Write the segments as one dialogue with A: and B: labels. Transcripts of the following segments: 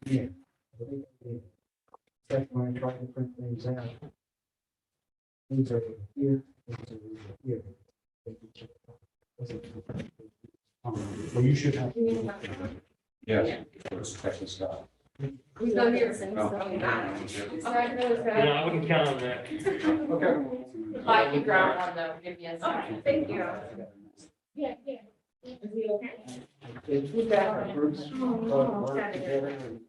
A: Yeah. That's when I try to print things out. These are here, these are here. Well, you should have.
B: Yes. Special stuff.
C: Who's not here?
D: Yeah, I wouldn't count on that.
A: Okay.
C: I can grab one though, give me a second. Thank you. Yeah, yeah. Is he okay?
A: We've got our groups work together and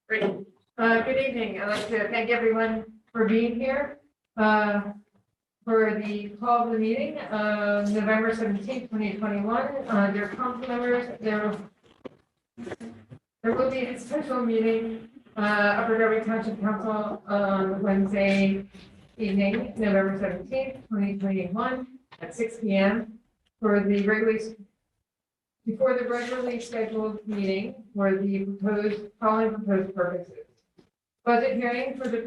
E: Great. Good evening. I'd like to thank everyone for being here for the call of the meeting of November 17th, 2021. Dear council members, there will be a special meeting, Upper Darby Township Council on Wednesday evening, November 17th, 2021 at 6 p.m. Before the regularly scheduled meeting for the following proposed purposes. Budget hearing for the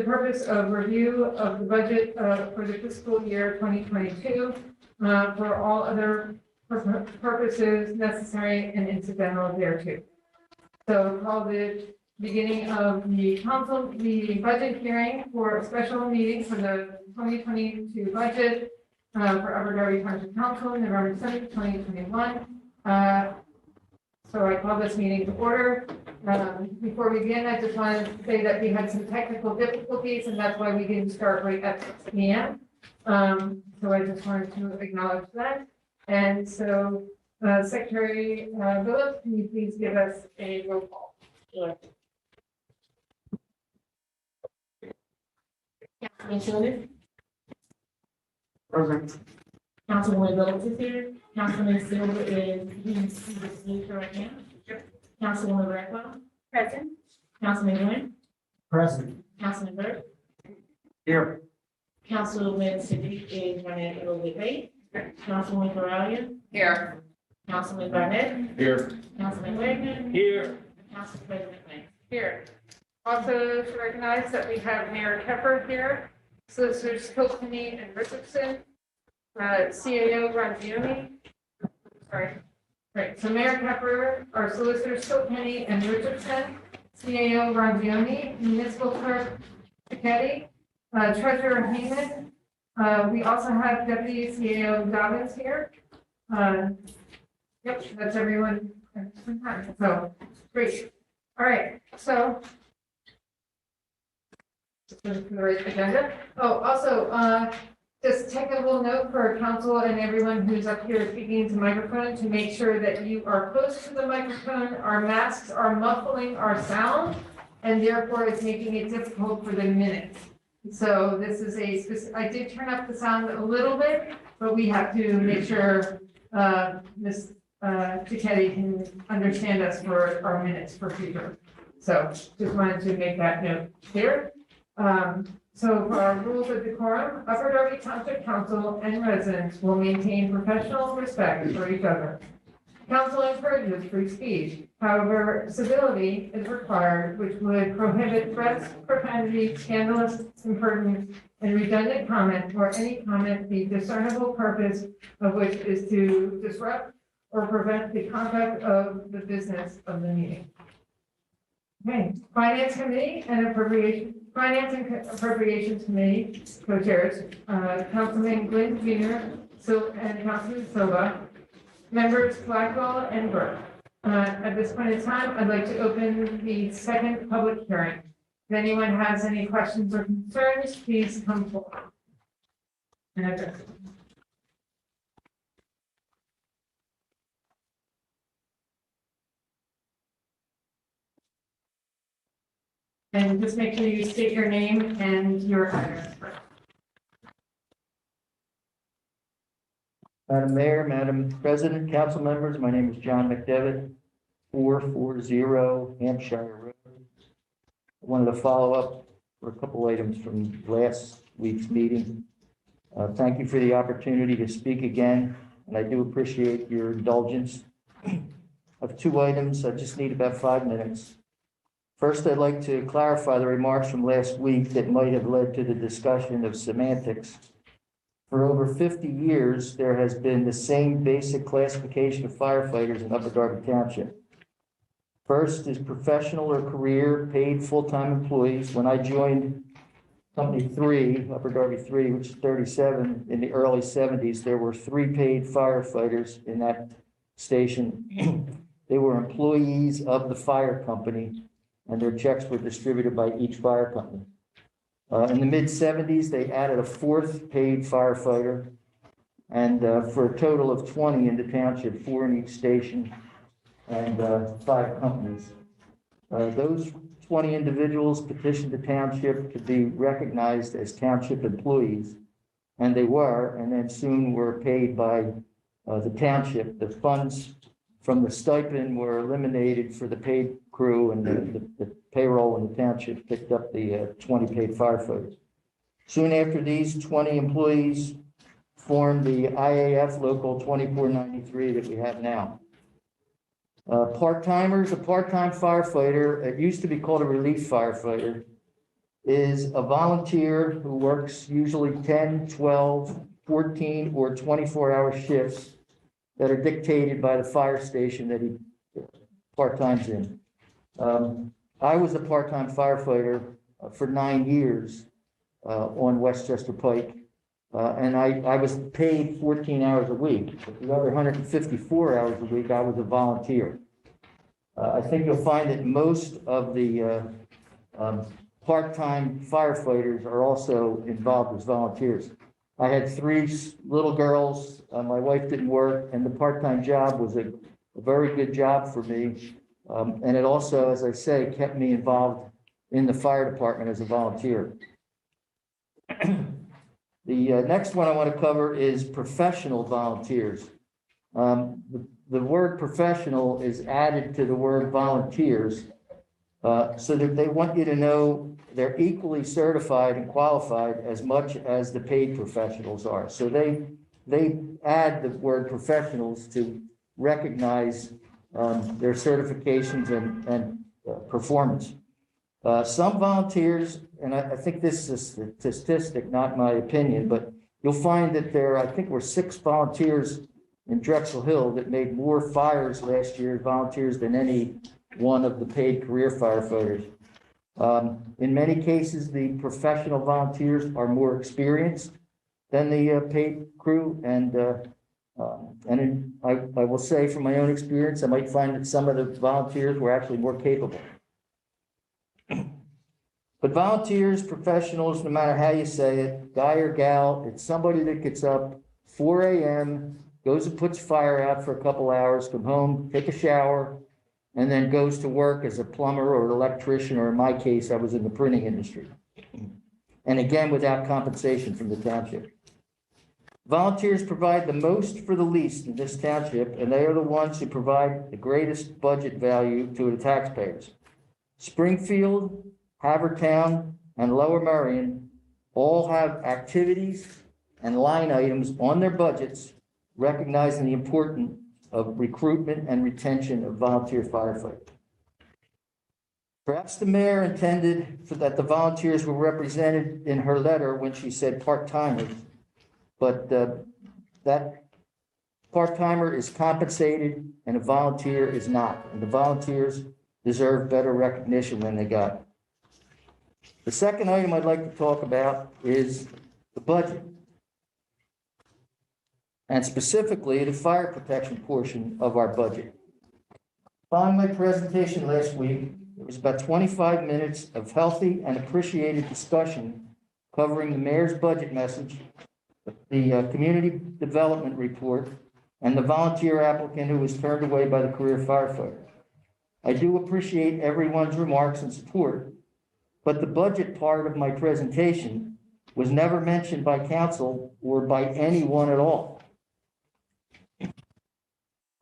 E: purpose of review of the budget for the fiscal year 2022 for all other purposes necessary and incidental thereto. So call the beginning of the budget hearing for a special meeting for the 2022 budget for Upper Darby Township Council, November 7th, 2021. So I call this meeting to order. Before we begin, I just wanted to say that we had some technical difficulties, and that's why we didn't start right at 6 p.m. So I just wanted to acknowledge that. And so, Secretary Phillips, can you please give us a roll call?
C: Sure. Councilman Schuler,
A: Present.
C: Councilwoman Phillips is here, Councilman Silver is, he's asleep right now. Councilwoman Blackwell. Present. Councilman Glenn,
A: Present.
C: Councilman Burke,
A: Here.
C: Councilman Siddiq is running a little bit late. Councilwoman Corrales. Here. Councilman Barnett,
B: Here.
C: Councilman Wagner,
D: Here.
C: Council President Lane.
E: Here. Also to recognize that we have Mayor Kepper here, Solicitors Kilkenny and Richardson, CAO Ronzioni. Sorry. Right, so Mayor Kepper, our Solicitors Kilkenny and Richardson, CAO Ronzioni, Municipal Clerk Piketty, Treasurer Heyman. We also have Deputy CAO Dobbins here. Yep, that's everyone. So, great. All right, so. Just for the right agenda. Oh, also, just technical note for council and everyone who's up here speaking to microphone to make sure that you are close to the microphone. Our masks are muffling our sound. and therefore it's making it difficult for the minutes. So this is I did turn up the sound a little bit, but we have to make sure, Ms. Cicchetti can understand us for our minutes for future. So just wanted to make that note clear. So for our rules of decorum, Upper Darby Township Council and residents will maintain professional respect for each other. Council encourages free speech. However, civility is required, which would prohibit threats, profanity, scandalous, impertinent, and redundant comment, or any comment the discernible purpose of which is to disrupt or prevent the conduct of the business of the meeting. Okay, Finance Committee and Finance and Appropriations Committee co-chairs, Councilman Glenn Jr. and Councilman Silva, members Blackwell and Burke. At this point in time, I'd like to open the second public hearing. If anyone has any questions or concerns, please come forward. And address them. And just make sure you state your name and your address.
D: Madam Mayor, Madam President, council members, my name is John McDevitt, 440 Hampshire Road. I wanted to follow up for a couple items from last week's meeting. Thank you for the opportunity to speak again, and I do appreciate your indulgence. I have two items. I just need about 5 minutes. First, I'd like to clarify the remarks from last week that might have led to the discussion of semantics. For over 50 years, there has been the same basic classification of firefighters in Upper Darby Township. First is professional or career paid full-time employees. When I joined Company 3, Upper Darby 3, which is 37, in the early 70s, there were 3 paid firefighters in that station. They were employees of the fire company, and their checks were distributed by each fire company. In the mid-70s, they added a 4th paid firefighter, and for a total of 20 in the township, 4 in each station, and 5 companies. Those 20 individuals petitioned the township to be recognized as township employees, and they were, and then soon were paid by the township. The funds from the stipend were eliminated for the paid crew, and the payroll in the township picked up the 20 paid firefighters. Soon after, these 20 employees formed the IAF Local 2493 that we have now. Part-timers, a part-time firefighter, it used to be called a relief firefighter, is a volunteer who works usually 10, 12, 14, or 24-hour shifts that are dictated by the fire station that he part-times in. I was a part-time firefighter for 9 years on Westchester Pike, and I was paid 14 hours a week. But the other 154 hours a week, I was a volunteer. I think you'll find that most of the part-time firefighters are also involved as volunteers. I had 3 little girls. My wife didn't work, and the part-time job was a very good job for me. And it also, as I say, kept me involved in the fire department as a volunteer. The next one I want to cover is professional volunteers. The word professional is added to the word volunteers so that they want you to know they're equally certified and qualified as much as the paid professionals are. So they add the word professionals to recognize their certifications and performance. Some volunteers, and I think this is a statistic, not my opinion, but you'll find that I think were 6 volunteers in Drexel Hill that made more fires last year, volunteers, than any one of the paid career firefighters. In many cases, the professional volunteers are more experienced than the paid crew, and I will say from my own experience, I might find that some of the volunteers were actually more capable. But volunteers, professionals, no matter how you say it, guy or gal, it's somebody that gets up 4 a.m., goes and puts fire out for a couple hours, come home, take a shower, and then goes to work as a plumber or an electrician, or in my case, I was in the printing industry. And again, without compensation from the township. Volunteers provide the most for the least in this township, and they are the ones who provide the greatest budget value to the taxpayers. Springfield, Havertown, and Lower Merion all have activities and line items on their budgets recognizing the importance of recruitment and retention of volunteer firefighters. Perhaps the mayor intended that the volunteers were represented in her letter when she said part-timers, but that part-timer is compensated and a volunteer is not, and the volunteers deserve better recognition than they got. The second item I'd like to talk about is the budget, and specifically the fire protection portion of our budget. Following my presentation last week, there was about 25 minutes of healthy and appreciated discussion covering the mayor's budget message, the community development report, and the volunteer applicant who was turned away by the career firefighter. I do appreciate everyone's remarks and support, but the budget part of my presentation was never mentioned by council or by anyone at all.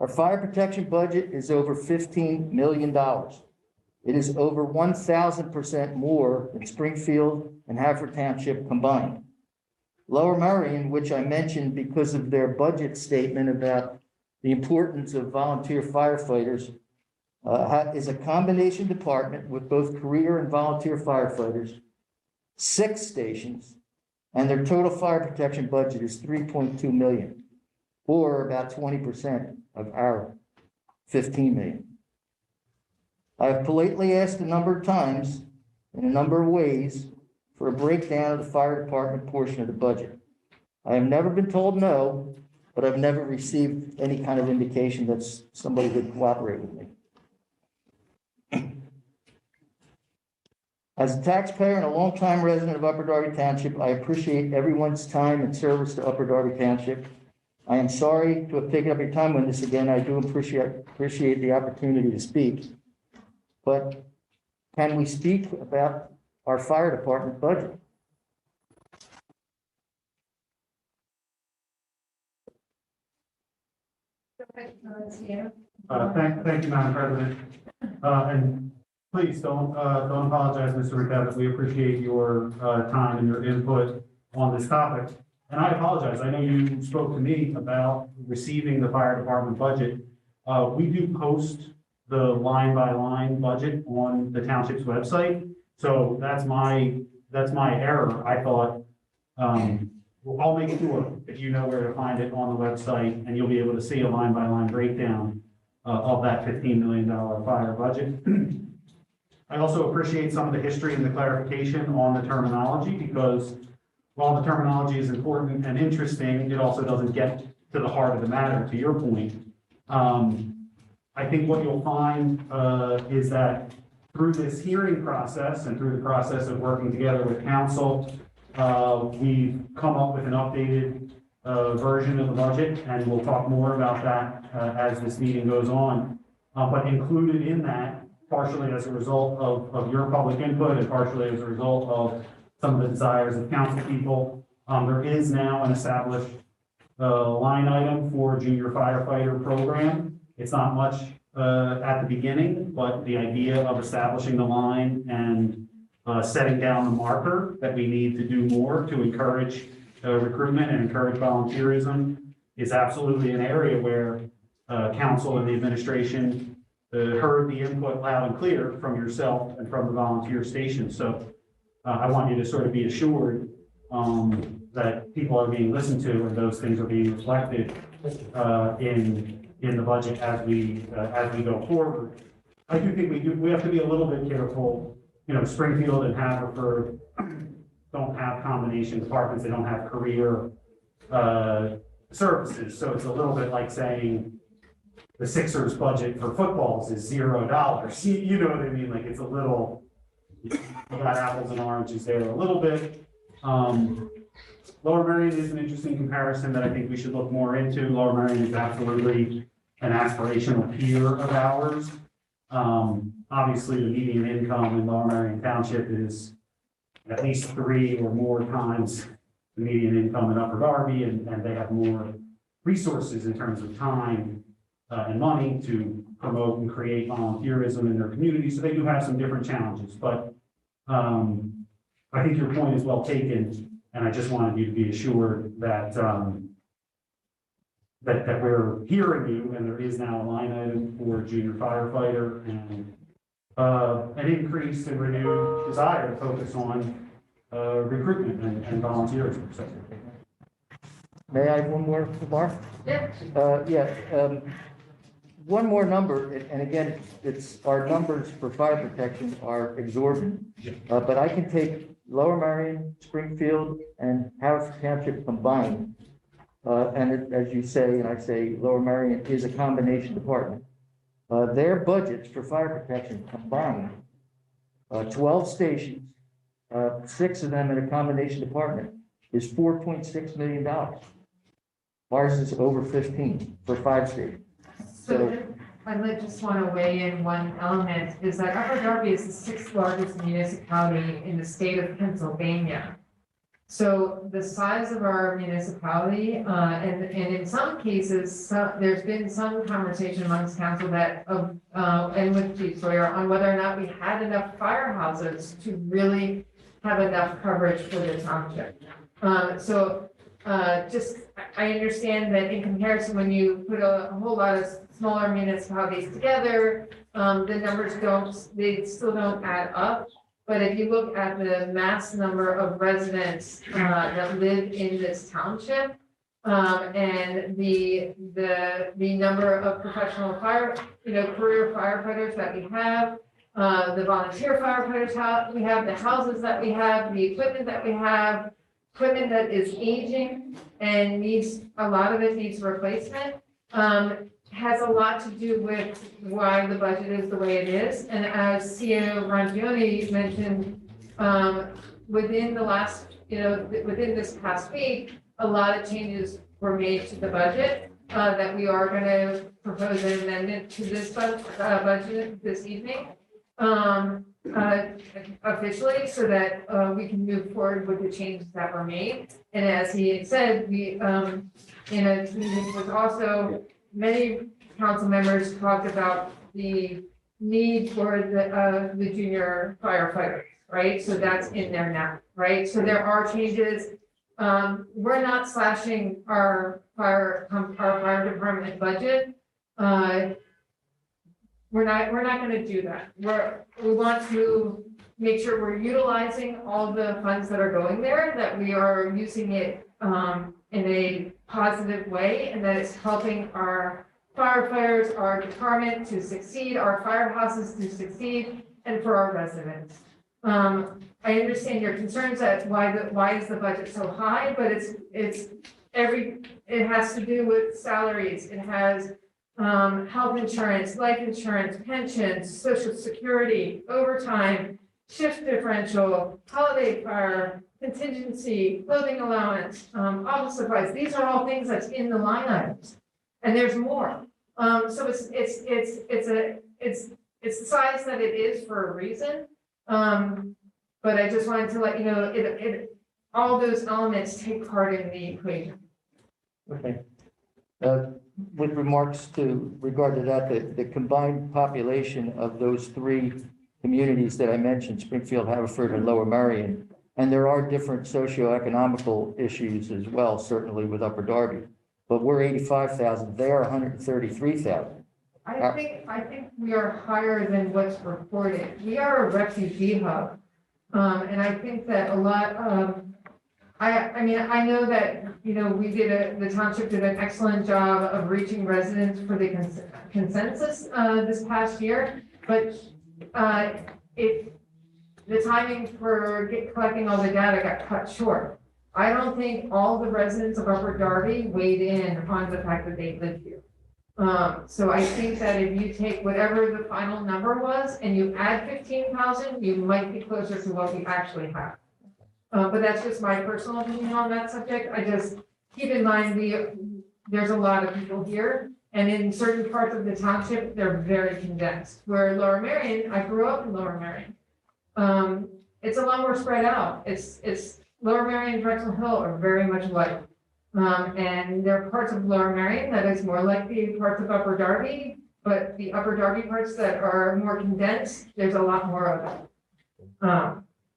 D: Our fire protection budget is over $15 million. It is over 1,000% more than Springfield and Haverford Township combined. Lower Merion, which I mentioned because of their budget statement about the importance of volunteer firefighters, is a combination department with both career and volunteer firefighters, 6 stations, and their total fire protection budget is $3.2 million, or about 20% of our $15 million. I have politely asked a number of times, in a number of ways, for a breakdown of the fire department portion of the budget. I have never been told no, but I've never received any kind of indication that somebody would cooperate with me. As a taxpayer and a longtime resident of Upper Darby Township, I appreciate everyone's time and service to Upper Darby Township. I am sorry to have taken up your time on this again. I do appreciate the opportunity to speak. But can we speak about our fire department budget?
F: Thank you, Madam President. And please don't apologize, Mr. McDevitt. We appreciate your time and your input on this topic. And I apologize. I know you spoke to me about receiving the fire department budget. We do post the line-by-line budget on the township's website. So that's my error. I thought, I'll make sure that you know where to find it on the website, and you'll be able to see a line-by-line breakdown of that $15 million fire budget. I also appreciate some of the history and the clarification on the terminology, because while the terminology is important and interesting, it also doesn't get to the heart of the matter, to your point. I think what you'll find is that through this hearing process and through the process of working together with council, we've come up with an updated version of the budget, and we'll talk more about that as this meeting goes on. But included in that, partially as a result of your public input and partially as a result of some of the desires of council people, there is now an established line item for junior firefighter program. It's not much at the beginning, but the idea of establishing the line and setting down the marker that we need to do more to encourage recruitment and encourage volunteerism is absolutely an area where council and the administration heard the input loud and clear from yourself and from the volunteer station. So I want you to sort of be assured that people are being listened to and those things are being reflected in the budget as we go forward. I do think we have to be a little bit careful. You know, Springfield and Haverford don't have combination departments. They don't have career services. So it's a little bit like saying the Sixers budget for footballs is $0. You know what I mean? Like it's a little, you got apples and oranges there a little bit. Lower Merion is an interesting comparison that I think we should look more into. Lower Merion is absolutely an aspirational peer of ours. Obviously, the median income in Lower Merion Township is at least 3 or more times the median income in Upper Darby, and they have more resources in terms of time and money to promote and create volunteerism in their community. So they do have some different challenges, but I think your point is well taken, and I just wanted you to be assured that that we're hearing you, and there is now a line item for junior firefighter and an increase in renewed desire to focus on recruitment and volunteerism. So,
D: May I have one more, Mark?
E: Yeah.
D: One more number, and again, our numbers for fire protection are exorbitant. But I can take Lower Merion, Springfield, and House Township combined. As you say, and I say, Lower Merion is a combination department. Their budgets for fire protection combined, 12 stations, 6 of them in a combination department, is $4.6 million. Ours is over 15 for 5 stations.
E: So I just want to weigh in one element, is that Upper Darby is the 6th largest municipality in the state of Pennsylvania. So the size of our municipality, and in some cases, there's been some conversation amongst council that, and with Chief Sawyer, on whether or not we had enough firehouses to really have enough coverage for the township. I understand that in comparison, when you put a whole lot of smaller municipalities together, the numbers still don't add up. But if you look at the mass number of residents that live in this township, and the number of professional career firefighters that we have, the volunteer firefighters we have, the houses that we have, the equipment that we have, equipment that is aging and a lot of it needs replacement, has a lot to do with why the budget is the way it is. And as CEO Rongioni mentioned, within this past week, a lot of changes were made to the budget, that we are going to propose an amendment to this budget this evening, officially, so that we can move forward with the changes that were made. And as he had said, we, in a meeting with also many council members talked about the need for the junior firefighters, right? So that's in there now, right? So there are changes. We're not slashing our fire department budget. We're not going to do that. We want to make sure we're utilizing all the funds that are going there, that we are using it in a positive way, and that it's helping our firefighters, our department to succeed, our firehouses to succeed, and for our residents. I understand your concerns that why is the budget so high, but it has to do with salaries. It has health insurance, life insurance, pensions, social security, overtime, shift differential, holiday fire, contingency, clothing allowance, office supplies. These are all things that's in the line items, and there's more. So it's the size that it is for a reason. But I just wanted to let you know, all those elements take part in the equation.
D: Okay. With remarks to regard to that, the combined population of those 3 communities that I mentioned, Springfield, Haverford, and Lower Merion, and there are different socioeconomical issues as well, certainly with Upper Darby, but we're 85,000, they are 133,000.
E: I think we are higher than what's reported. We are a refugee hub. And I think that a lot of, I know that, the township did an excellent job of reaching residents for the consensus this past year, but if the timing for collecting all the data got cut short. I don't think all the residents of Upper Darby weighed in on the fact that they live here. So I think that if you take whatever the final number was and you add 15,000, you might be closer to what we actually have. But that's just my personal opinion on that subject. I just keep in mind, there's a lot of people here, And in certain parts of the township, they're very condensed. Where Lower Merion, I grew up in Lower Merion. It's a lot more spread out. It's Lower Merion and Drexel Hill are very much alike. And there are parts of Lower Merion that is more like the parts of Upper Darby, but the Upper Darby parts that are more condensed, there's a lot more of it.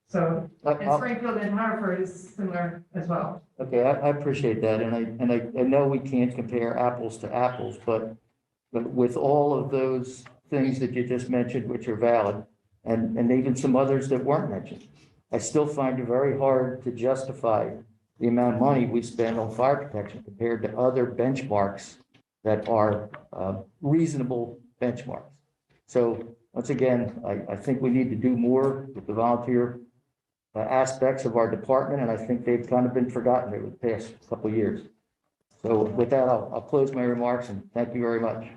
E: So, and Springfield and Hartford is similar as well.
D: Okay, I appreciate that, and I know we can't compare apples to apples, but with all of those things that you just mentioned, which are valid, and even some others that weren't mentioned, I still find it very hard to justify the amount of money we spend on fire protection compared to other benchmarks that are reasonable benchmarks. So once again, I think we need to do more with the volunteer aspects of our department, and I think they've kind of been forgotten over the past couple of years. So with that, I'll close my remarks and thank you very much.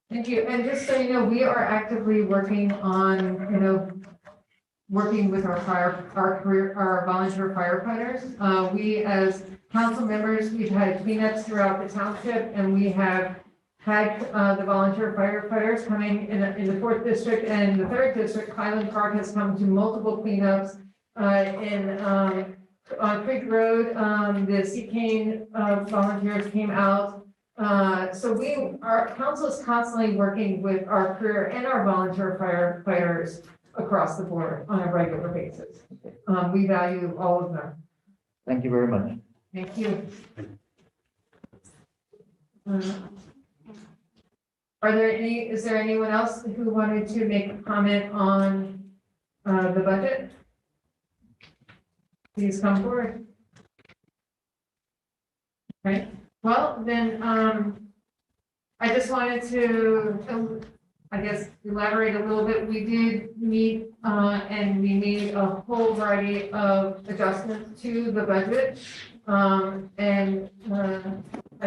E: Thank you. And just so you know, we are actively working on, working with our volunteer firefighters. We as council members, we've had cleanups throughout the township, and we have had the volunteer firefighters coming in the 4th district and the 3rd district. Highland Park has come to multiple cleanups. On Creek Road, the Seacane volunteers came out. So our council is constantly working with our career and our volunteer firefighters across the board on a regular basis. We value all of them.
D: Thank you very much.
E: Thank you. Is there anyone else who wanted to make a comment on the budget? Please come forward. Okay, well, then, I just wanted to, I guess, elaborate a little bit. We did meet, and we made a whole variety of adjustments to the budget. At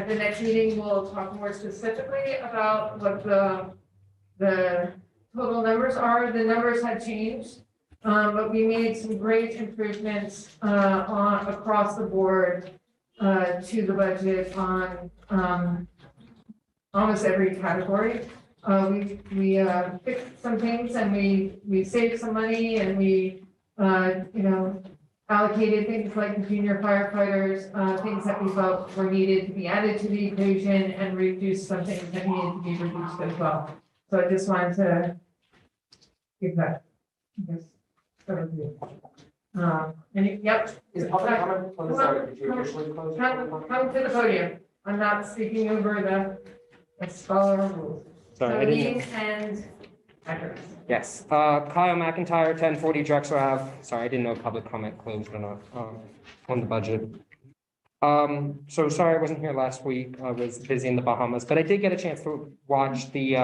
E: the next meeting, we'll talk more specifically about what the total numbers are. The numbers had changed. But we made some great improvements across the board to the budget on almost every category. We fixed some things, and we saved some money, and we allocated things like the junior firefighters, things that we felt were needed to be added to the equation, and reduced some things that needed to be reduced as well. So I just wanted to give that, I guess. Yep.
A: Is public comment on this item, did you officially close?
E: Come to the podium. I'm not speaking over the scholar rules.
G: Sorry, I didn't know.
E: And address.
G: Yes, Kyle McIntyre, 1040 Drexel Ave. Sorry, I didn't know public comment closed or not on the budget. So sorry I wasn't here last week. I was busy in the Bahamas, but I did get a chance to watch the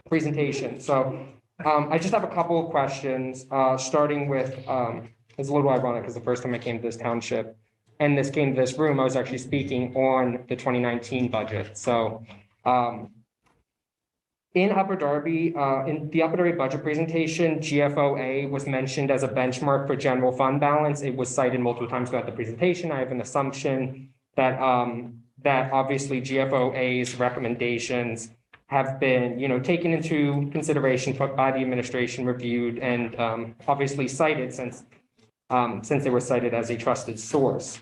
G: presentation. So I just have a couple of questions, starting with, it's a little ironic because the first time I came to this township and this came to this room, I was actually speaking on the 2019 budget. So in Upper Darby, in the Upper Darby budget presentation, GFOA was mentioned as a benchmark for general fund balance. It was cited multiple times throughout the presentation. I have an assumption that that obviously GFOA's recommendations have been, taken into consideration by the administration, reviewed, and obviously cited since they were cited as a trusted source.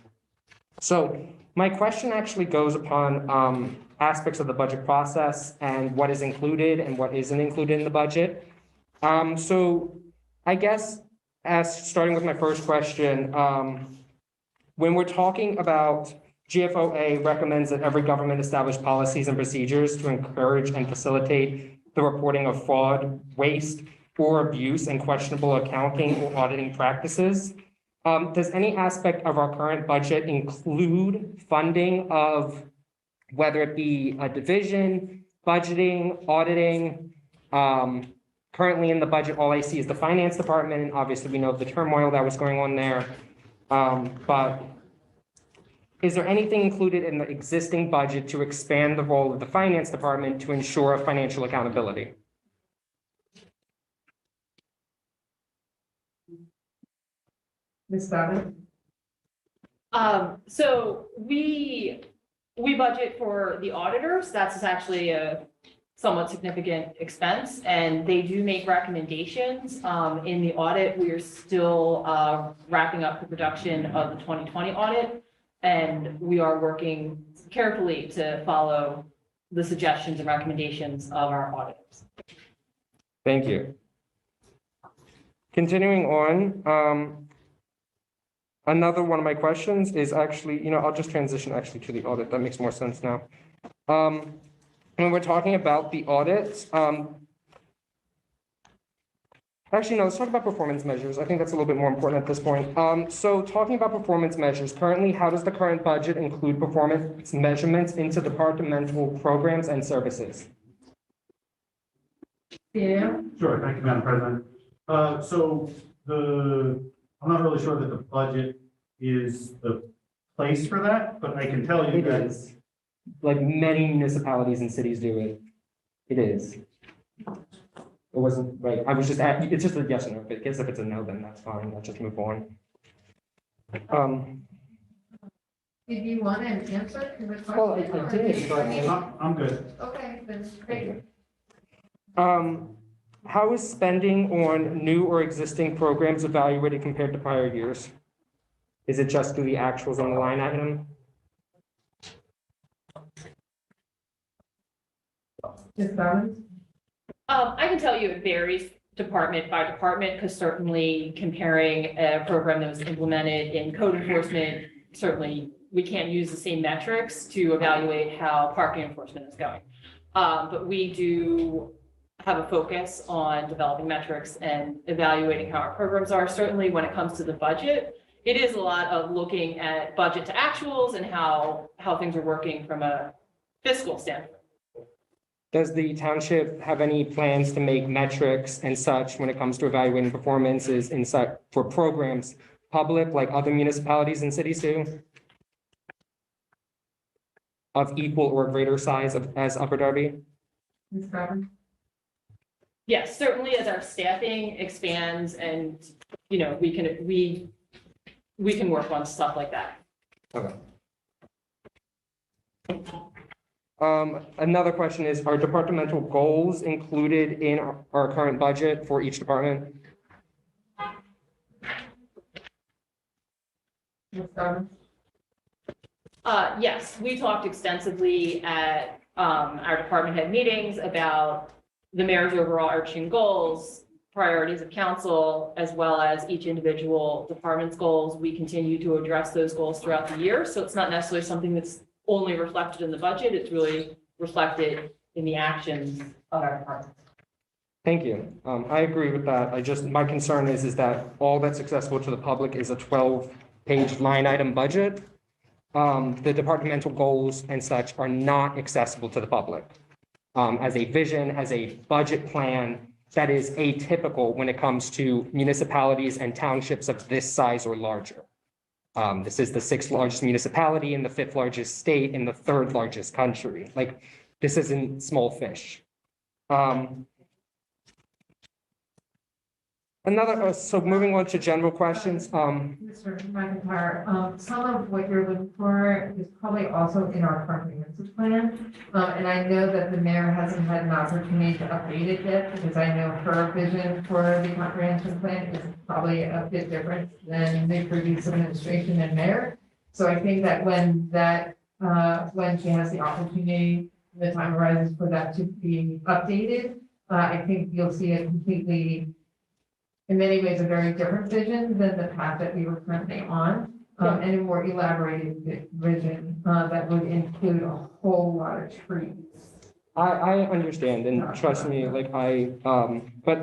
G: So my question actually goes upon aspects of the budget process and what is included and what isn't included in the budget. So I guess starting with my first question, when we're talking about GFOA recommends that every government establish policies and procedures to encourage and facilitate the reporting of fraud, waste, or abuse and questionable accounting or auditing practices. Does any aspect of our current budget include funding of whether it be a division, budgeting, auditing? Currently in the budget, all I see is the finance department, and obviously we know the turmoil that was going on there. But is there anything included in the existing budget to expand the role of the finance department to ensure financial accountability?
E: Ms. Donovan?
H: So we We budget for the auditors. That's actually a somewhat significant expense, and they do make recommendations. In the audit, we are still wrapping up the production of the 2020 audit, and we are working carefully to follow the suggestions and recommendations of our auditors.
G: Thank you. Continuing on, another one of my questions is actually, I'll just transition actually to the audit. That makes more sense now. When we're talking about the audits, actually, no, let's talk about performance measures. I think that's a little bit more important at this point. So talking about performance measures, currently, how does the current budget include performance measurements into departmental programs and services?
E: Yeah.
F: Sure, thank you, Madam President. I'm not really sure that the budget is the place for that, but I can tell you
G: It
F: that.
G: is. Like many municipalities and cities do it. It is. It wasn't, right, I was just, it's just a yes or no, but I guess if it's a no, then that's fine, I'll just move on.
E: Did you want an answer to the question?
G: Well, I
E: or
G: did, but-
F: I'm good.
E: Okay, then,
G: Thank
E: great.
G: you. How is spending on new or existing programs evaluated compared to prior years? Is it just through the actuals on the line item?
E: Ms. Robbins?
H: I can tell you it varies department by department, because certainly comparing a program that was implemented in code enforcement, certainly we can't use the same metrics to evaluate how parking enforcement is going. But we do have a focus on developing metrics and evaluating how our programs are. Certainly when it comes to the budget, it is a lot of looking at budget to actuals and how things are working from a fiscal standpoint.
G: Does the township have any plans to make metrics and such when it comes to evaluating performances inside for programs public like other municipalities and cities do? Of equal or greater size as Upper Darby?
E: Ms. Robbins?
H: Yes, certainly as our staffing expands and, we can work on stuff like that.
G: Okay. Another question is, are departmental goals included in our current budget for each department?
E: Ms. Robbins?
H: Yes, we talked extensively at our department head meetings about the mayor's overarching goals, priorities of council, as well as each individual department's goals. We continue to address those goals throughout the year. So it's not necessarily something that's only reflected in the budget. It's really reflected in the actions of our department.
G: Thank you. I agree with that. My concern is that all that's accessible to the public is a 12-page line item budget. The departmental goals and such are not accessible to the public. As a vision, as a budget plan, that is atypical when it comes to municipalities and townships of this size or larger. This is the 6th largest municipality in the 5th largest state in the 3rd largest country. Like, this isn't small fish. So moving on to general questions.
E: Mr. McIntyre, some of what you're looking for is probably also in our comprehensive plan. And I know that the mayor hasn't had an opportunity to update it yet, because I know her vision for the comprehensive plan is probably a bit different than the previous administration and mayor. So I think that when she has the opportunity, the time arises for that to be updated, I think you'll see a completely, in many ways, a very different vision than the path that we were currently on, and a more elaborated vision that would include a whole lot of trees.
G: I understand, and trust me, but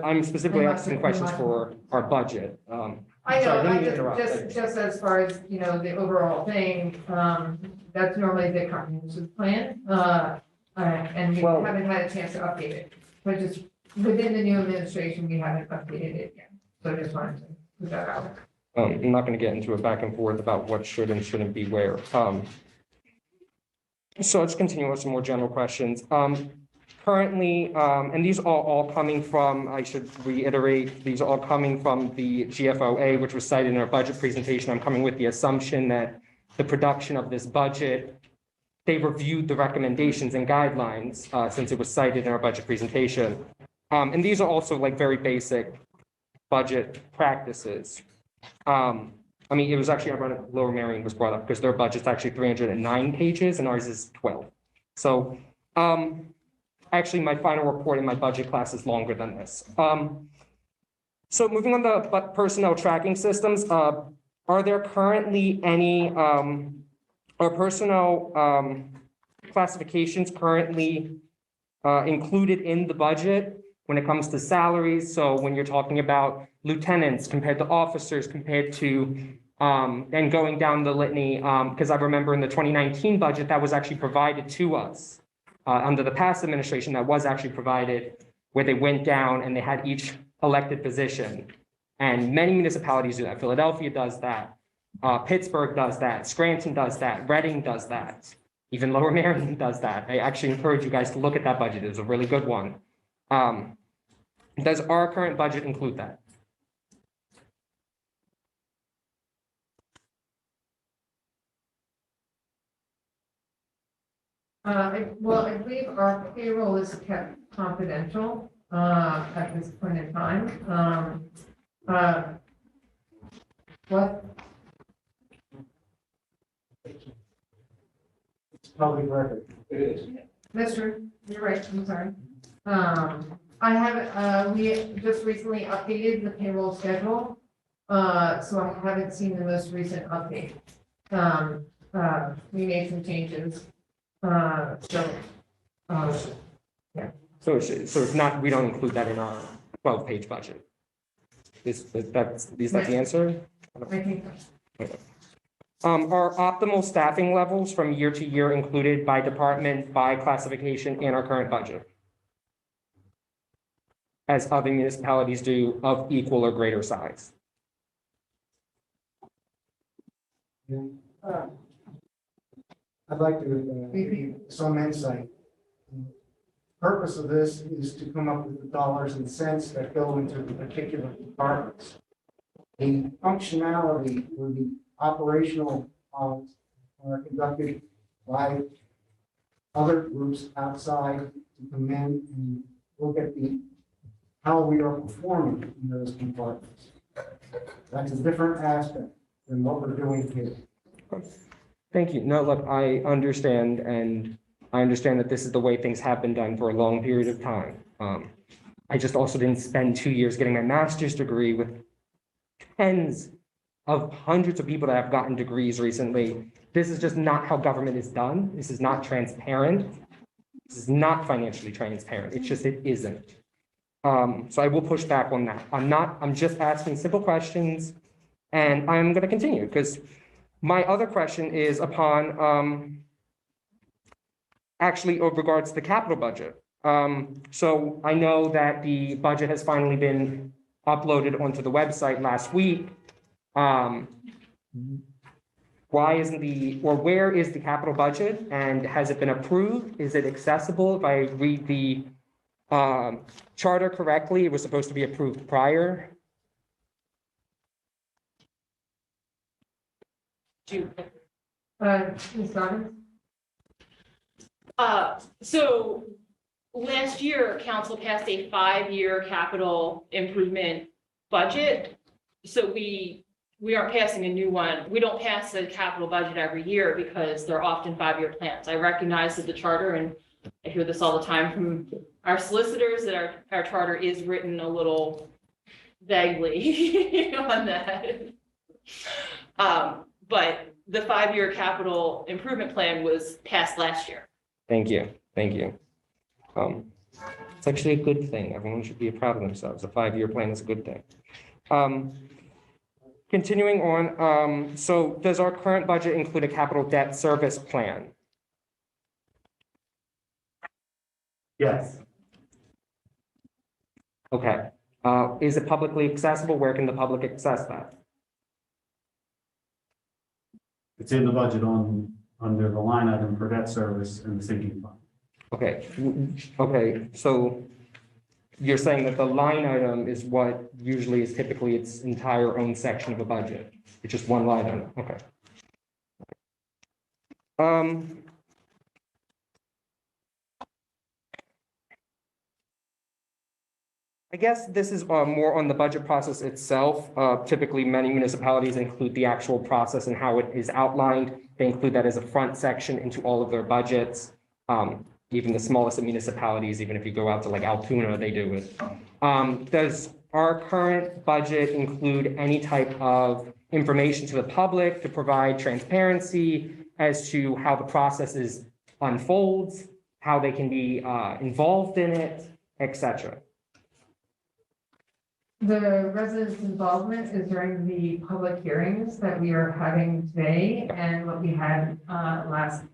G: I'm specifically asking questions for our budget.
E: I know,
G: Sorry, didn't
E: I
G: mean to interrupt.
E: just as far as, the overall thing, that's normally the comprehensive plan. And we
G: Well-
E: haven't had a chance to update it, but just within the new administration, we haven't updated it yet. So I just wanted to put that out.
G: I'm not going to get into a back and forth about what should and shouldn't be where. So let's continue with some more general questions. Currently, and these are all coming from, I should reiterate, these are all coming from the GFOA, which was cited in our budget presentation. I'm coming with the assumption that the production of this budget they reviewed the recommendations and guidelines, since it was cited in our budget presentation. And these are also like very basic budget practices. I mean, it was actually ironic Lower Merion was brought up because their budget's actually 309 pages and ours is 12. So, actually, my final report in my budget class is longer than this. So moving on to personnel tracking systems, are there currently any, are personnel classifications currently included in the budget when it comes to salaries? So when you're talking about lieutenants compared to officers compared to, and going down the litany, because I remember in the 2019 budget, that was actually provided to us under the past administration, that was actually provided where they went down and they had each elected position. And many municipalities do that. Philadelphia does that. Pittsburgh does that. Scranton does that. Reading does that. Even Lower Merion does that. I actually encourage you guys to look at that budget. It's a really good one. Does our current budget include that?
E: Well, I believe our payroll is kept confidential at this point in time. What?
A: It's public record.
B: It is.
E: Mister, you're right, I'm sorry. I have, we just recently updated the payroll schedule, so I haven't seen the most recent update. We made some changes, so.
G: So it's not, we don't include that in our 12-page budget. Is that the answer?
E: I think
G: Are optimal staffing levels from year to year included by department, by classification in our current budget? As other municipalities do of equal or greater size?
A: I'd like to give you some insight. Purpose of this is to come up with the dollars and cents that go into the particular departments. The functionality or the operational are conducted by other groups outside to come in and look at how we are performing in those departments. That's a different aspect than what we're doing here.
G: Thank you. No, look, I understand, and I understand that this is the way things have been done for a long period of time. I just also didn't spend 2 years getting my master's degree with tens of hundreds of people that have gotten degrees recently. This is just not how government is done. This is not transparent. This is not financially transparent. It's just, it isn't. So I will push back on that. I'm just asking simple questions, and I'm going to continue because my other question is upon, actually, with regards to the capital budget. So I know that the budget has finally been uploaded onto the website last week. Why isn't where is the capital budget, and has it been approved? Is it accessible? If I read the charter correctly, it was supposed to be approved prior.
E: Ms. Dobbins?
H: So last year, council passed a 5-year capital improvement budget. So we aren't passing a new one. We don't pass a capital budget every year because they're often 5-year plans. I recognize that the charter, and I hear this all the time from our solicitors, that our charter is written a little vaguely on that. But the 5-year capital improvement plan was passed last year.
G: Thank you. Thank you. It's actually a good thing. Everyone should be proud of themselves. A 5-year plan is a good thing. Continuing on, so does our current budget include a capital debt service plan?
F: Yes.
G: Okay. Is it publicly accessible? Where can the public access that?
F: It's in the budget under the line item for debt service and the sinking fund.
G: Okay. Okay. So you're saying that the line item is what usually is typically its entire own section of a budget. It's just one line item. Okay. I guess this is more on the budget process itself. Typically, many municipalities include the actual process and how it is outlined. They include that as a front section into all of their budgets. Even the smallest of municipalities, even if you go out to like Altoona, they do it. Does our current budget include any type of information to the public to provide transparency as to how the process unfolds, how they can be involved in it, etc.?
E: The residents' involvement is during the public hearings that we are having today and what we had last week,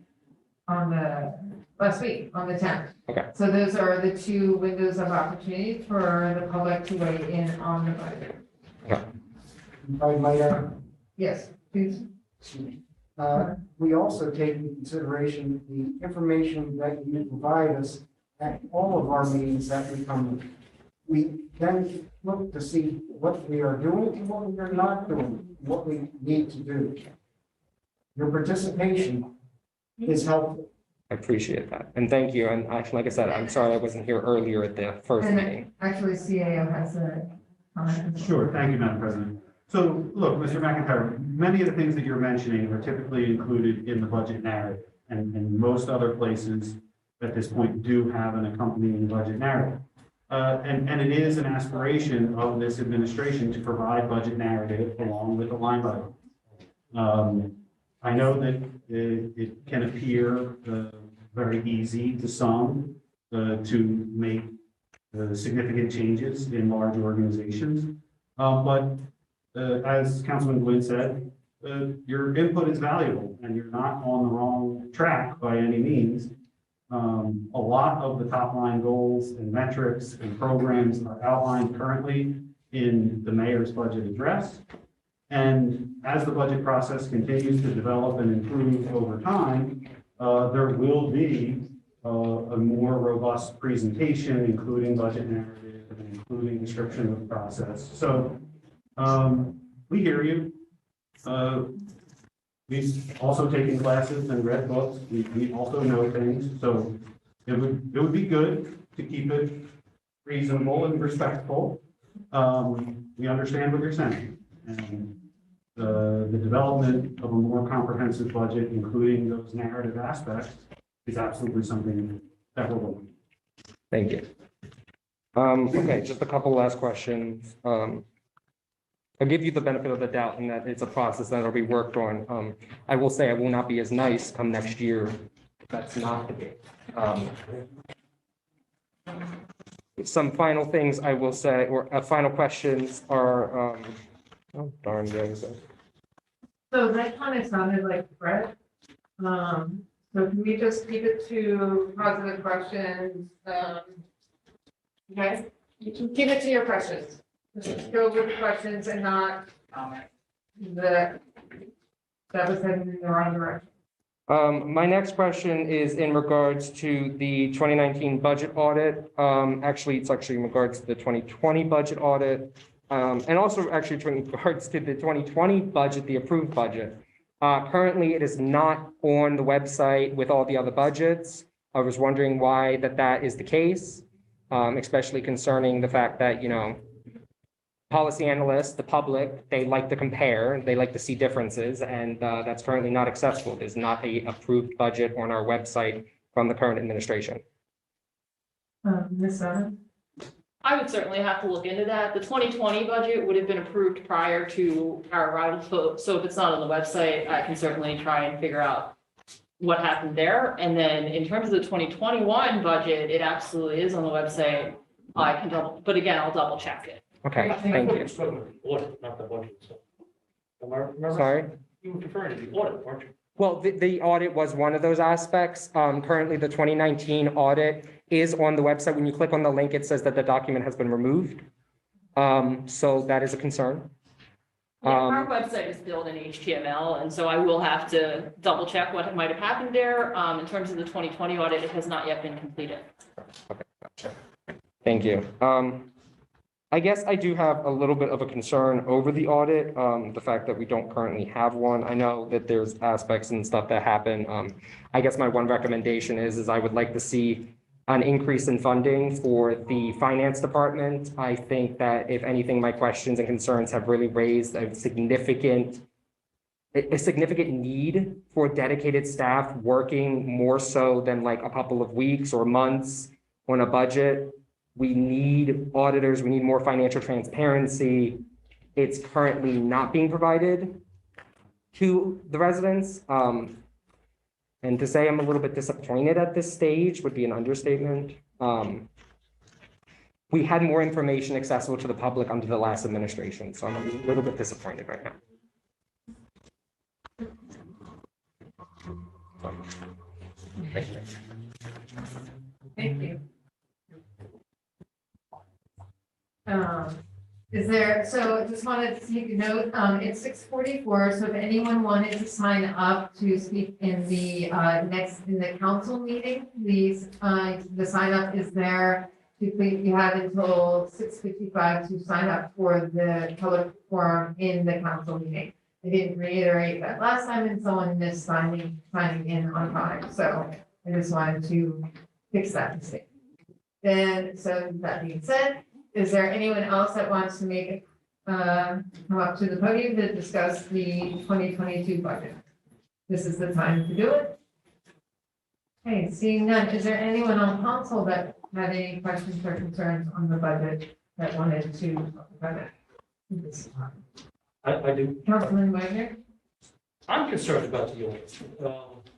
E: on the 10th.
G: Okay.
E: So those are the two windows of opportunity for the public to weigh in on the budget.
A: I might add,
E: Yes, please.
A: we also take into consideration the information that you provide us at all of our meetings that we come to. We then look to see what we are doing and what we are not doing, what we need to do. Your participation is helpful.
G: I appreciate that. And thank you. And actually, like I said, I'm sorry I wasn't here earlier at the first
E: And
G: meeting.
E: actually, CAO has a comment.
F: Sure, thank you, Madam President. So, look, Mr. McIntyre, many of the things that you're mentioning are typically included in the budget narrative, and most other places at this point do have an accompanying budget narrative. And it is an aspiration of this administration to provide budget narrative along with the line item. I know that it can appear very easy to some to make significant changes in large organizations. But as Councilman Gwynn said, your input is valuable and you're not on the wrong track by any means. A lot of the top line goals and metrics and programs are outlined currently in the mayor's budget address. And as the budget process continues to develop and improve over time, there will be a more robust presentation, including budget narrative and including description of the process. So we hear you. We've also taken classes and read books. We also know things. So it would be good to keep it reasonable and respectful. We understand what you're saying. And the development of a more comprehensive budget, including those narrative aspects, is absolutely something that we're looking at.
G: Thank you. Okay, just a couple last questions. I'll give you the benefit of the doubt in that it's a process that'll be worked on. I will say I will not be as nice come next year. That's not the case. Some final things I will say, or final questions are, oh darn,
E: So that kind of sounded like a threat. So can we just keep it to positive questions? Okay, you can keep it to your questions. Just go with the questions and not that was heading in the wrong direction.
G: My next question is in regards to the 2019 budget audit. Actually, it's actually in regards to the 2020 budget audit. And also actually in regards to the 2020 budget, the approved budget. Currently, it is not on the website with all the other budgets. I was wondering why that is the case, especially concerning the fact that, policy analysts, the public, they like to compare, they like to see differences, and that's currently not accessible. There's not a approved budget on our website from the current administration.
E: Ms. Sutton?
H: I would certainly have to look into that. The 2020 budget would have been approved prior to our arrival, so if it's not on the website, I can certainly try and figure out what happened there. And then in terms of the 2021 budget, it absolutely is on the website. I can but again, I'll double check it.
G: Okay, thank you.
B: Audit, not the budget, so. Remember,
G: Sorry?
B: you were referring to the audit, weren't you?
G: Well, the audit was one of those aspects. Currently, the 2019 audit is on the website. When you click on the link, it says that the document has been removed. So that is a concern.
H: Yeah, our website is built in HTML, and so I will have to double check what might have happened there. In terms of the 2020 audit, it has not yet been completed.
G: Okay, gotcha. Thank you. I guess I do have a little bit of a concern over the audit, the fact that we don't currently have one. I know that there's aspects and stuff that happen. I guess my one recommendation is I would like to see an increase in funding for the finance department. I think that if anything, my questions and concerns have really raised a significant need for dedicated staff working more so than like a couple of weeks or months on a budget. We need auditors, we need more financial transparency. It's currently not being provided to the residents. And to say I'm a little bit disappointed at this stage would be an understatement. We had more information accessible to the public under the last administration, so I'm a little bit disappointed right now.
E: Thank you. Is there, so I just wanted to take a note, it's 6:44, so if anyone wanted to sign up to speak in the in the council meeting, please, the sign up is there. You have until 6:55 to sign up for the public forum in the council meeting. I didn't reiterate that last time and someone missed signing in on time, so I just wanted to fix that mistake. Then, so that being said, is there anyone else that wants to make come up to the podium to discuss the 2022 budget? This is the time to do it. Okay, seeing none, is there anyone on council that had any questions or concerns on the budget that wanted to talk about it? This time?
B: I do.
E: Councilman Wagner?
B: I'm concerned about the audit.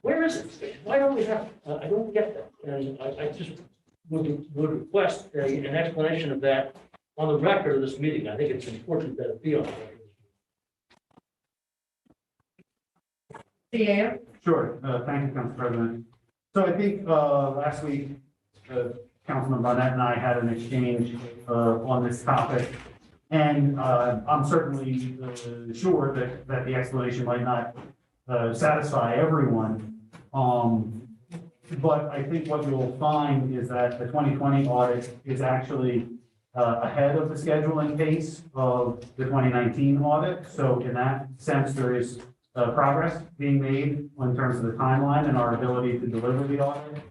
B: Where is it? Why don't we have, I don't get that. And I just would request an explanation of that on the record of this meeting. I think it's important that it be on the record.
E: CAO?
F: Sure, thank you, Council President. So I think last week, Councilman Barnett and I had an exchange on this topic. And I'm certainly sure that the explanation might not satisfy everyone. But I think what you'll find is that the 2020 audit is actually ahead of the scheduling pace of the 2019 audit. So in that sense, there is progress being made in terms of the timeline and our ability to deliver the audit.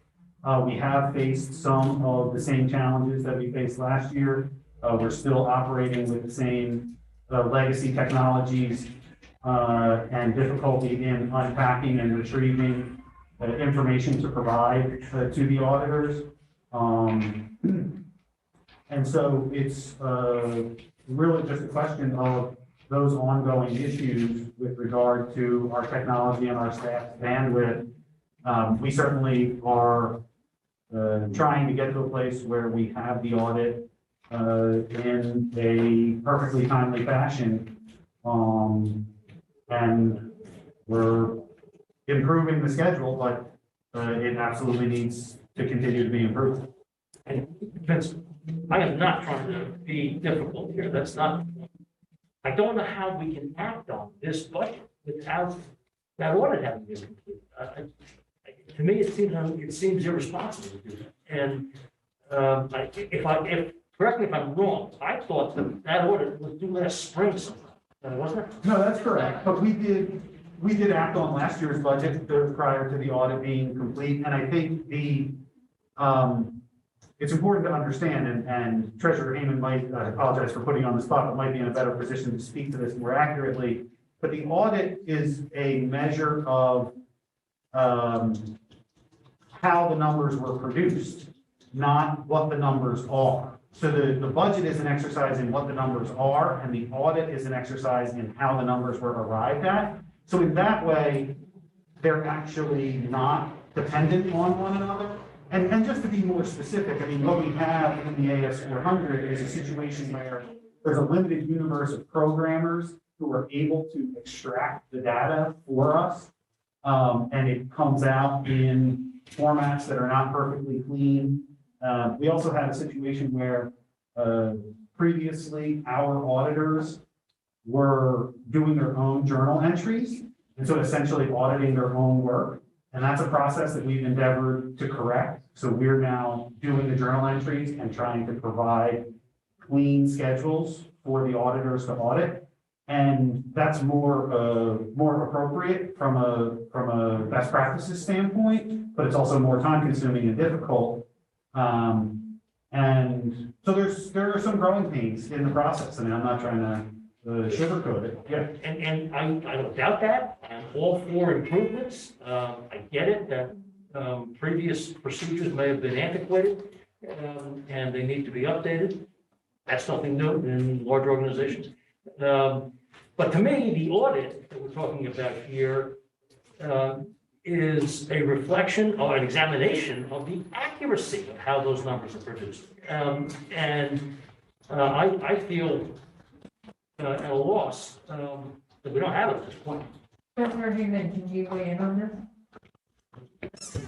F: We have faced some of the same challenges that we faced last year. We're still operating with the same legacy technologies and difficulty in unpacking and retrieving information to provide to the auditors. And so it's really just a question of those ongoing issues with regard to our technology and our staff's bandwidth. We certainly are trying to get to a place where we have the audit in a perfectly timely fashion. And we're improving the schedule, but it absolutely needs to continue to be improved.
B: And Vince, I am not trying to be difficult here. That's not, I don't know how we can act on this budget without that audit having been completed. To me, it seems irresponsible to do that. And correct me if I'm wrong, I thought that audit was due last spring sometime, wasn't it?
F: No, that's correct. But we did act on last year's budget prior to the audit being complete. And I think it's important to understand, and Treasurer Heyman might, I apologize for putting you on the spot, but might be in a better position to speak to this more accurately. But the audit is a measure of how the numbers were produced, not what the numbers are. So the budget is an exercise in what the numbers are, and the audit is an exercise in how the numbers were arrived at. So in that way, they're actually not dependent on one another. And just to be more specific, I mean, what we have in the AS 400 is a situation where there's a limited universe of programmers who are able to extract the data for us. And it comes out in formats that are not perfectly clean. We also had a situation where previously our auditors were doing their own journal entries, and so essentially auditing their own work. And that's a process that we've endeavored to correct. So we're now doing the journal entries and trying to provide clean schedules for the auditors to audit. And that's more appropriate from a best practices standpoint, but it's also more time consuming and difficult. And so there are some growing pains in the process. I mean, I'm not trying to sugarcoat it. Yeah.
B: And I don't doubt that. I'm all for improvements. I get it that previous procedures may have been antiquated, and they need to be updated. That's nothing new in large organizations. But to me, the audit that we're talking about here is a reflection or an examination of the accuracy of how those numbers are produced. I feel at a loss that we don't have it at this point.
C: Commissioner Hagman, can you weigh in on this?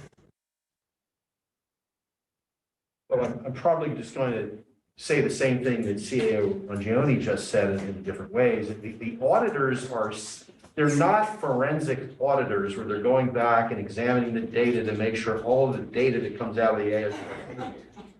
I: Well, I'm probably just going to say the same thing that CAO Mangione just said in different ways. The auditors they're not forensic auditors where they're going back and examining the data to make sure all of the data that comes out of the ASP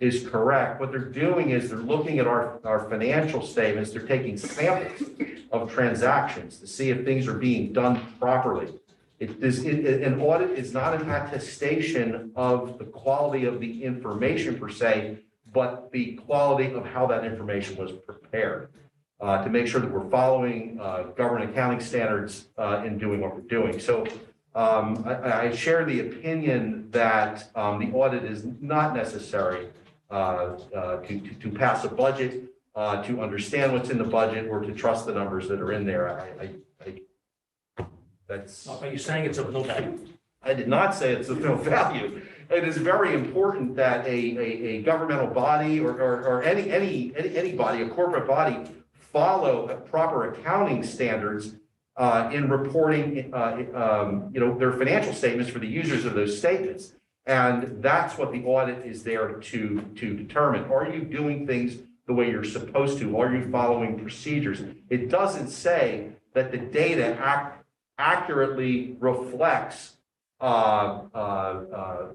I: is correct. What they're doing is they're looking at our financial statements. They're taking samples of transactions to see if things are being done properly. An audit is not an attestation of the quality of the information per se, but the quality of how that information was prepared to make sure that we're following government accounting standards in doing what we're doing. So I share the opinion that the audit is not necessary to pass a budget, to understand what's in the budget, or to trust the numbers that are in there. That's.
B: Are you saying it's of no value?
I: I did not say it's of no value. It is very important that a governmental body or any body, a corporate body, follow proper accounting standards in reporting, their financial statements for the users of those statements. And that's what the audit is there to determine. Are you doing things the way you're supposed to? Are you following procedures? It doesn't say that the data accurately reflects the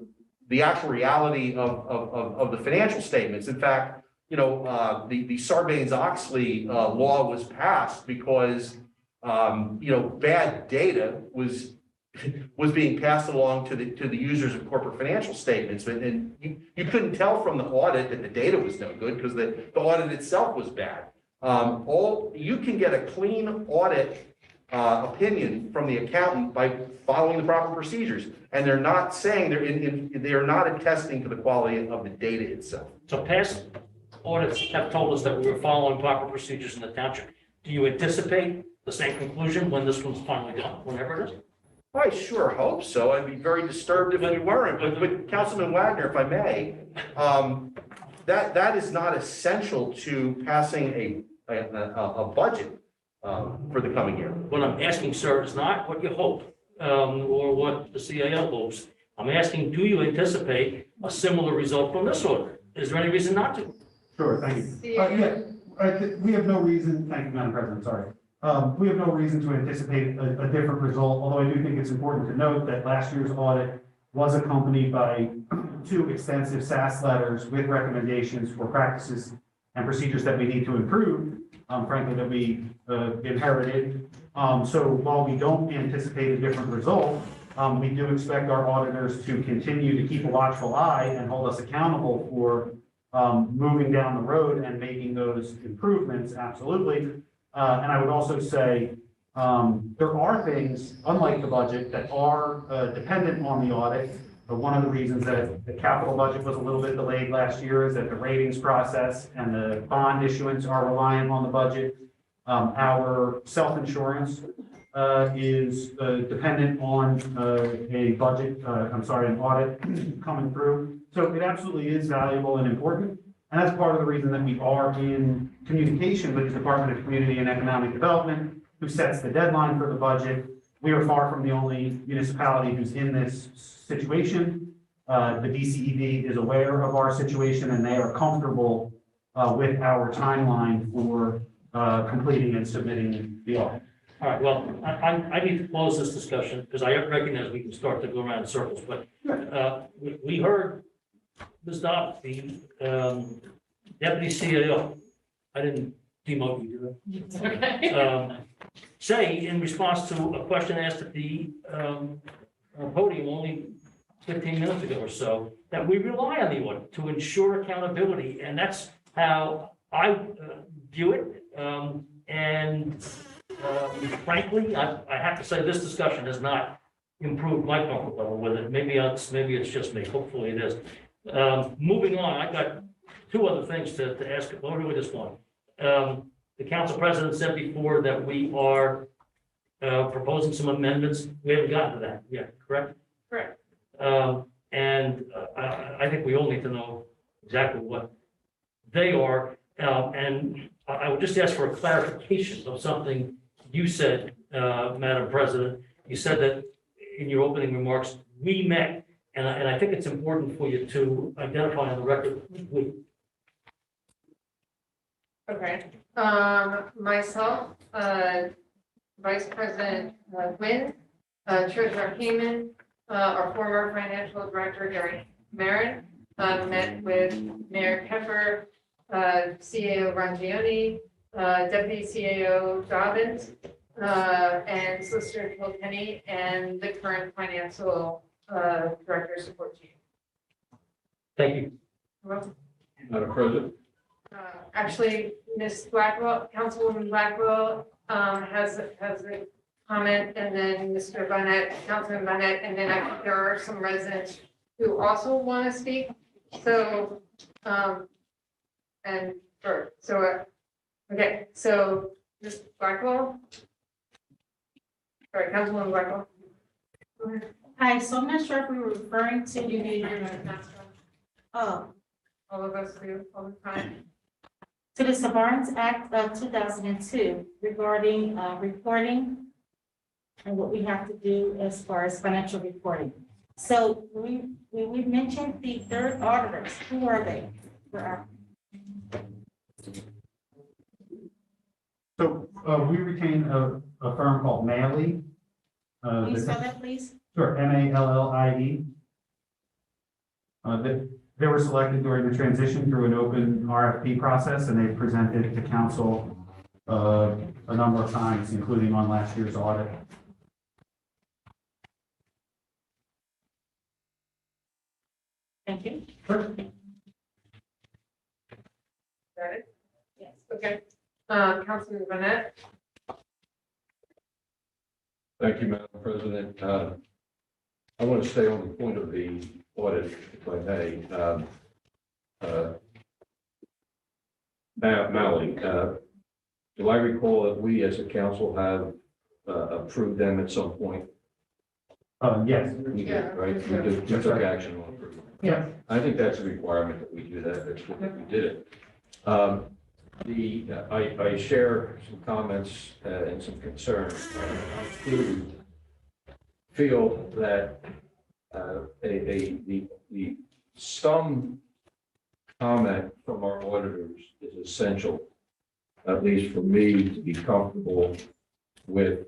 I: actual reality of the financial statements. In fact, the Sarbanes-Oxley law was passed because bad data was being passed along to the users of corporate financial statements, and you couldn't tell from the audit that the data was no good because the audit itself was bad. You can get a clean audit opinion from the accountant by following the proper procedures, and they're not saying they're not attesting to the quality of the data itself.
B: So past audits have told us that we were following proper procedures in the township. Do you anticipate the same conclusion when this one's finally done, whenever it is?
I: I sure hope so. I'd be very disturbed if we weren't. But Councilman Wagner, if I may, that is not essential to passing a budget for the coming year.
B: What I'm asking, sir, is not what you hope or what the CAO hopes. I'm asking, do you anticipate a similar result from this order? Is there any reason not to?
F: Sure, thank you. We have no reason, thank you, Madam President, sorry. We have no reason to anticipate a different result, although I do think it's important to note that last year's audit was accompanied by 2 extensive SAS letters with recommendations for practices and procedures that we need to improve, frankly, that we inherited. So while we don't anticipate a different result, we do expect our auditors to continue to keep a watchful eye and hold us accountable for moving down the road and making those improvements, absolutely. And I would also say there are things, unlike the budget, that are dependent on the audit. But one of the reasons that the capital budget was a little bit delayed last year is that the ratings process and the bond issuance are reliant on the budget. Our self-insurance is dependent on an audit coming through. So it absolutely is valuable and important. And that's part of the reason that we are in communication with the Department of Community and Economic Development, who sets the deadline for the budget. We are far from the only municipality who's in this situation. The DCED is aware of our situation, and they are comfortable with our timeline for completing and submitting the audit.
B: All right, well, I need to close this discussion because I recognize we can start to go around in circles, but we heard Ms. Dobb, the deputy CAO, I didn't demote you, did I? Say in response to a question asked at the podium only 15 minutes ago or so, that we rely on the audit to ensure accountability, and that's how I view it. And frankly, I have to say, this discussion has not improved my comfort level with it. Maybe it's just me. Hopefully it is. Moving on, I got two other things to ask. Well, really just one. The council president said before that we are proposing some amendments. We haven't gotten to that yet, correct?
H: Correct.
B: And I think we all need to know exactly what they are. And I would just ask for a clarification of something you said, Madam President. You said that in your opening remarks, we met, and I think it's important for you to identify on the record, we.
E: Okay, myself, Vice President Quinn, Treasurer Heeman, our former Financial Director Gary Marin, met with Mayor Keffer, CAO Rangioni, Deputy CAO Dobbins, and Solicitor Kilkenny, and the current Financial Director Support Team.
B: Thank you.
E: Well,
J: Madam President,
E: actually, Ms. Blackwell, Councilwoman Blackwell, has a comment, and then Mr. Bonnet, Councilman Bonnet, and then I think there are some residents who also want to speak. So, okay, so Ms. Blackwell. Sorry, Councilwoman Blackwell.
C: Hi, so I'm not sure if we were referring to
E: All of us do all the time.
C: to the Surveillance Act of 2002 regarding reporting and what we have to do as far as financial reporting. So we mentioned the third auditors. Who are they?
F: So we retain a firm called Mallie.
C: Can you spell that, please?
F: Sure, Mallie. They were selected during the transition through an open RFP process, and they presented to council a number of times, including on last year's audit.
C: Thank you.
E: Got it?
C: Yes.
E: Okay. Councilman Bonnet.
J: thank you, Madam President. I want to stay on the point of the audit, if I may. Mallie, do I recall that we as a council have approved them at some point?
F: Yes.
J: We did, right? We took action on approval.
F: Yeah.
J: I think that's a requirement that we do that. That's good that we did it. I share some comments and some concerns. I do feel that some comment from our auditors is essential, at least for me, to be comfortable with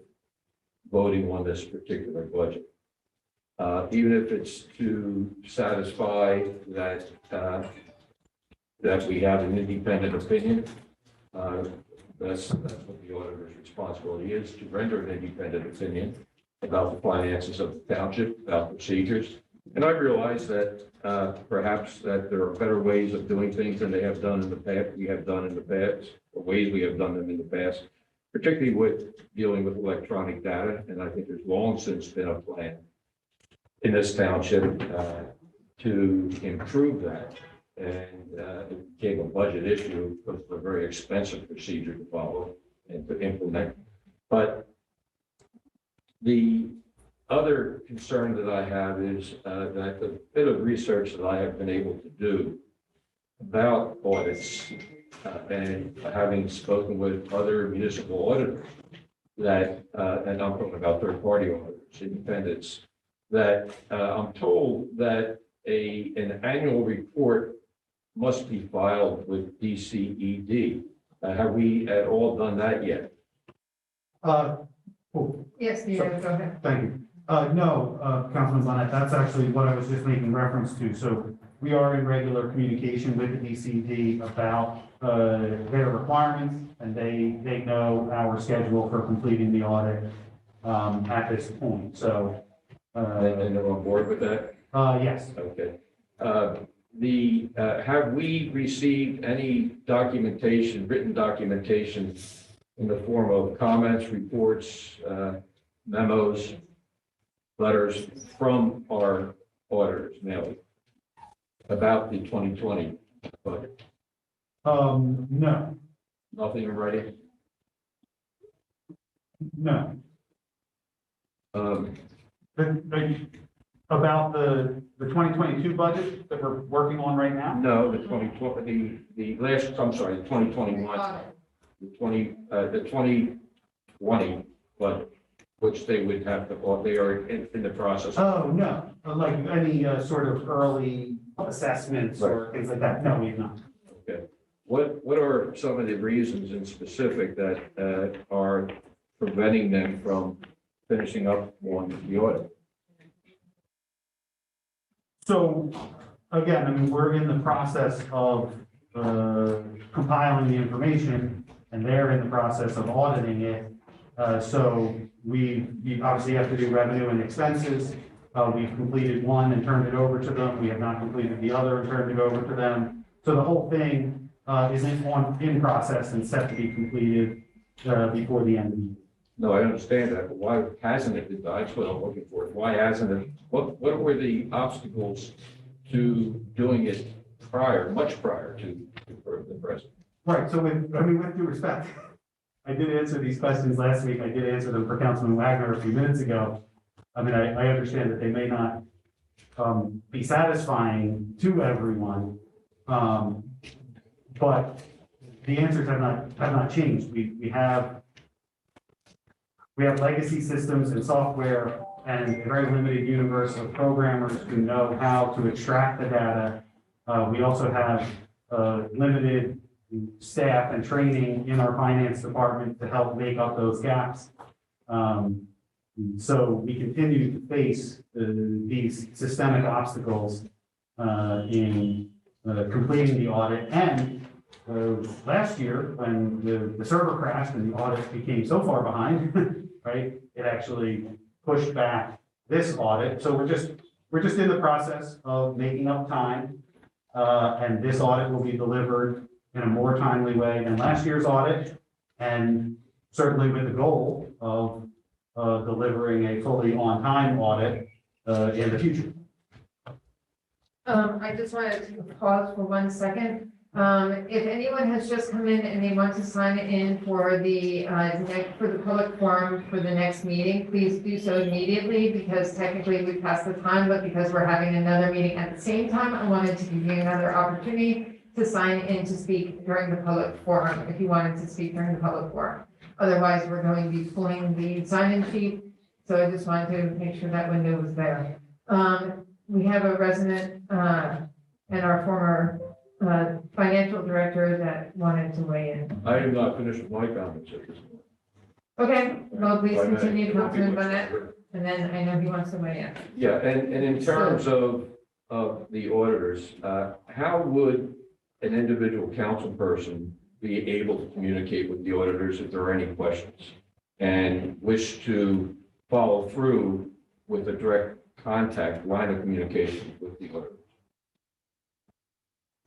J: voting on this particular budget. Even if it's to satisfy that we have an independent opinion. That's what the auditor's responsibility is, to render an independent opinion about the finances of the township, about procedures. And I realize that perhaps that there are better ways of doing things than we have done in the past, or ways we have done them in the past, particularly with dealing with electronic data. And I think there's long since been a plan in this township to improve that. And it became a budget issue because it's a very expensive procedure to follow and to implement. But the other concern that I have is that the bit of research that I have been able to do about audits and having spoken with other municipal auditors that, and I'm talking about third-party auditors, independents, that I'm told that an annual report must be filed with DCED. Have we at all done that yet?
E: Yes, you go ahead.
F: Thank you. No, Councilman Bonnet, that's actually what I was just making reference to. So we are in regular communication with the DCD about their requirements, and they know our schedule for completing the audit at this point. So
J: And they're on board with that?
F: Yes.
J: Okay. Have we received any documentation, written documentation in the form of comments, reports, memos, letters from our auditors, Nellie, about the 2020 budget?
F: No,
J: Nothing in writing?
F: no.
J: Um,
F: About the 2022 budget that we're working on right now?
J: No, the 2020, the last, I'm sorry, the 2021, the 2020 budget, which they would have to, or they are in the process.
F: Oh, no, like any sort of early assessments or things like that? No, we've not.
J: Okay. What are some of the reasons in specific that are preventing them from finishing up on the audit?
F: So, again, I mean, we're in the process of compiling the information, and they're in the process of auditing it. So we obviously have to do revenue and expenses. We've completed one and turned it over to them. We have not completed the other and turned it over to them. So the whole thing is in process and set to be completed before the end of the year.
J: No, I understand that, but why hasn't it been done? That's what I'm looking for. Why hasn't it? What were the obstacles to doing it much prior to the present?
F: Right, so with due respect, I did answer these questions last week. I did answer them for Councilman Wagner a few minutes ago. I mean, I understand that they may not be satisfying to everyone. But the answers have not changed. We have legacy systems and software and a very limited universe of programmers who know how to extract the data. We also have limited staff and training in our finance department to help make up those gaps. So we continue to face these systemic obstacles in completing the audit. And last year, when the server crashed and the audit became so far behind, right, it actually pushed back this audit. So we're just in the process of making up time. And this audit will be delivered in a more timely way than last year's audit, and certainly with the goal of delivering a fully on-time audit in the future.
E: I just wanted to pause for 1 second. If anyone has just come in and they want to sign in for the public forum for the next meeting, please do so immediately, because technically we passed the time, but because we're having another meeting at the same time, I wanted to give you another opportunity to sign in to speak during the public forum, if you wanted to speak during the public forum. Otherwise, we're going to be pulling the sign-in sheet, so I just wanted to make sure that window was there. We have a resident and our former financial director that wanted to weigh in.
J: I am not finished with my comments at this point.
E: Okay, well, please
J: If I may,
E: continue,
J: it won't be
E: Councilman
J: much
E: Burnett,
J: longer.
E: and then I know he wants to weigh in.
J: Yeah, and in terms of the auditors, how would an individual council person be able to communicate with the auditors if there are any questions and wish to follow through with a direct contact line of communication with the auditors?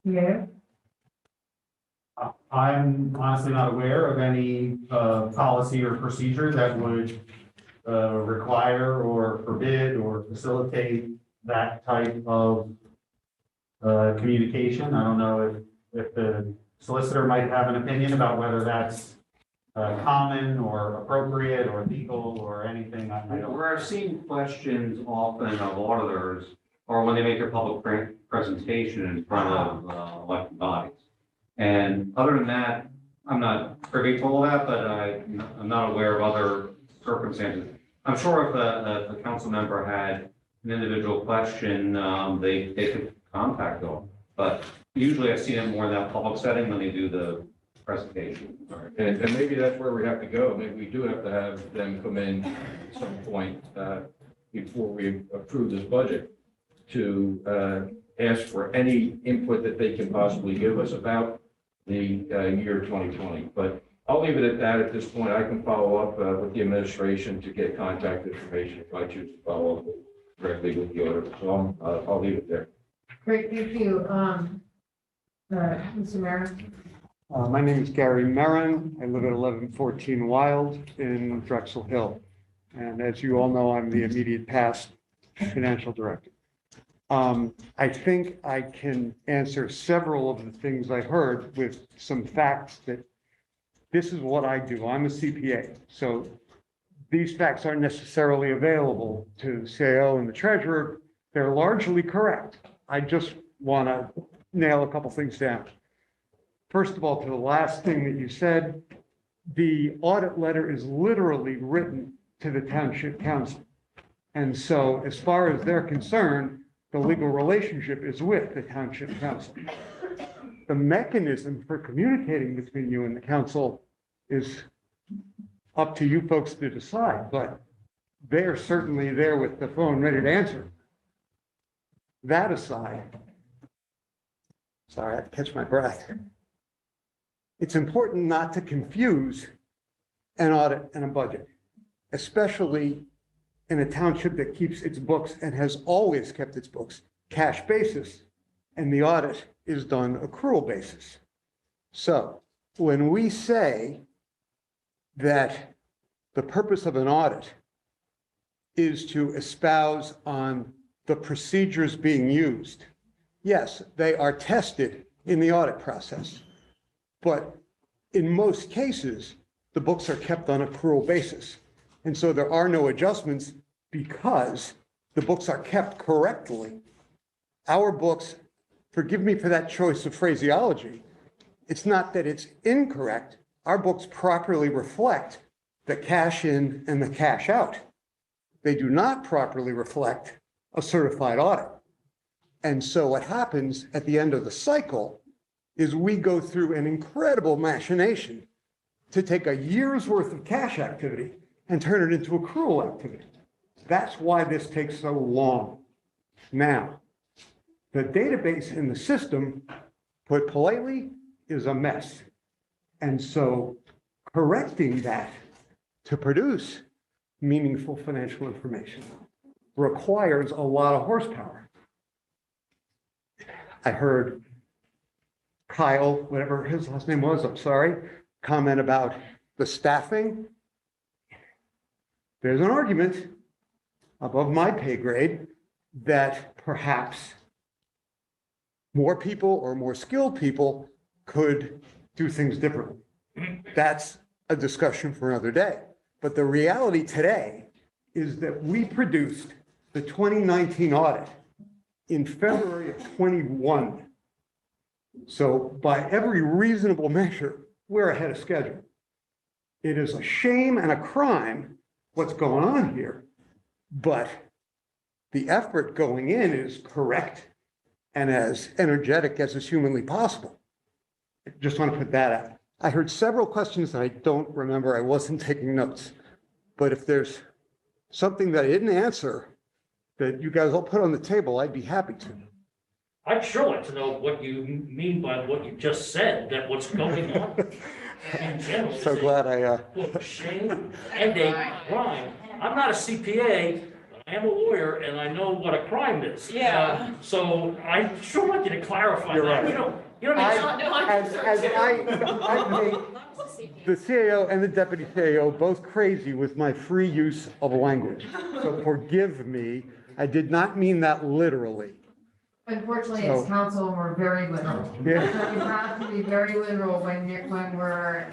E: Yeah.
F: I'm honestly not aware of any policy or procedure that would require or forbid or facilitate that type of communication. I don't know if the solicitor might have an opinion about whether that's common or appropriate or legal or anything. I don't.
K: Where I've seen questions often of auditors or when they make their public presentation in front of elected bodies. And other than that, I'm not privy to all that, but I'm not aware of other circumstances. I'm sure if a council member had an individual question, they could contact them. But usually I see them more in that public setting when they do the presentation.
J: And maybe that's where we have to go. Maybe we do have to have them come in at some point before we approve this budget to ask for any input that they can possibly give us about the year 2020. But I'll leave it at that at this point. I can follow up with the administration to get contact information if I choose to follow up. directly with the auditor. So I'll leave it there.
E: Great, thank you. Mr. Mayor.
L: My name is Gary Merrin. I live at 1114 Wild in Drexel Hill. And as you all know, I'm the immediate past financial director. I think I can answer several of the things I heard with some facts that this is what I do. I'm a CPA. So these facts aren't necessarily available to CAO and the treasurer. They're largely correct. I just want to nail a couple things down. First of all, to the last thing that you said, the audit letter is literally written to the Township Council. And so as far as they're concerned, the legal relationship is with the Township Council. The mechanism for communicating between you and the council is up to you folks to decide, but they're certainly there with the phone ready to answer. That aside, sorry, I had to catch my breath. It's important not to confuse an audit and a budget, especially in a township that keeps its books and has always kept its books cash basis, and the audit is done accrual basis. So when we say that the purpose of an audit is to espouse on the procedures being used, yes, they are tested in the audit process. But in most cases, the books are kept on accrual basis. And so there are no adjustments because the books are kept correctly. Our books, forgive me for that choice of phraseology, it's not that it's incorrect. Our books properly reflect the cash in and the cash out. They do not properly reflect a certified audit. And so what happens at the end of the cycle is we go through an incredible machination to take a year's worth of cash activity and turn it into accrual activity. That's why this takes so long. Now, the database in the system, put politely, is a mess. And so correcting that to produce meaningful financial information requires a lot of horsepower. I heard Kyle, whatever his last name was, I'm sorry, comment about the staffing. There's an argument above my pay grade that perhaps more people or more skilled people could do things differently. That's a discussion for another day. But the reality today is that we produced the 2019 audit in February of 21. So by every reasonable measure, we're ahead of schedule. It is a shame and a crime what's going on here, but the effort going in is correct and as energetic as is humanly possible. I just want to put that out. I heard several questions that I don't remember. I wasn't taking notes, but if there's something that I didn't answer that you guys all put on the table, I'd be happy to.
B: I'd sure like to know what you mean by what you just said, that what's going on in general.
L: So glad I,
B: Shame and a crime. I'm not a CPA, but I am a lawyer and I know what a crime is.
H: Yeah.
B: So I'd sure like you to clarify
L: You're
B: that.
L: right.
B: You don't
L: as I make the CAO and the deputy CAO both crazy with my free use of language. So forgive me, I did not mean that literally.
E: Unfortunately, as council, we're very literal.
L: Yeah.
E: So you have to be very literal when we're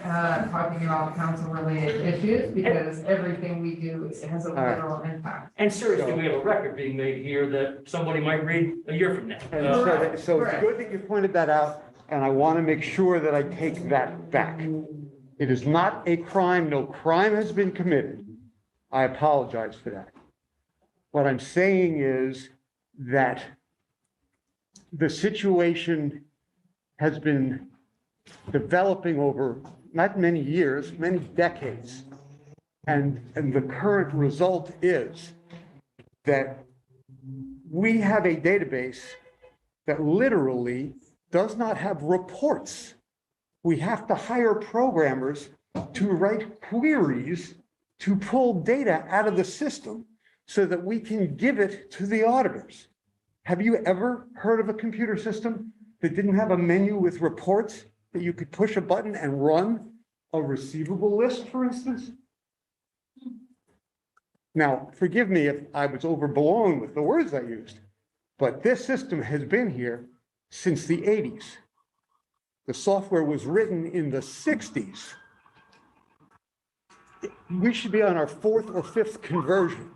E: talking about council-related issues, because everything we do has a literal impact.
B: And seriously, we have a record being made here that somebody might read a year from now.
L: And so it's good that you pointed that out, and I want to make sure that I take that back. It is not a crime. No crime has been committed. I apologize for that. What I'm saying is that the situation has been developing over not many years, many decades. And the current result is that we have a database that literally does not have reports. We have to hire programmers to write queries to pull data out of the system so that we can give it to the auditors. Have you ever heard of a computer system that didn't have a menu with reports that you could push a button and run a receivable list, for instance? Now, forgive me if I was overblown with the words I used, but this system has been here since the 80s. The software was written in the 60s. We should be on our 4th or 5th conversion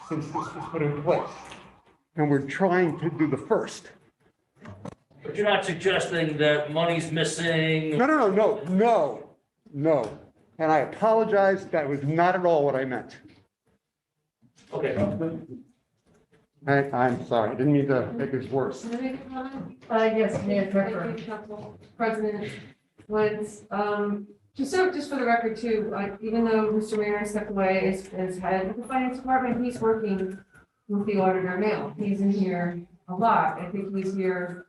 L: since this was put in place. And we're trying to do the first.
B: But you're not suggesting that money's missing?
L: No. And I apologize, that was not at all what I meant.
B: Okay.
L: I'm sorry, I didn't mean to make it worse.
E: Can I make a comment? Yes, Mayor Treasurer. President Woods, just for the record too, even though Mr. Mayor stepped away as head of the finance department, he's working with the auditor now. He's in here a lot. I think he's here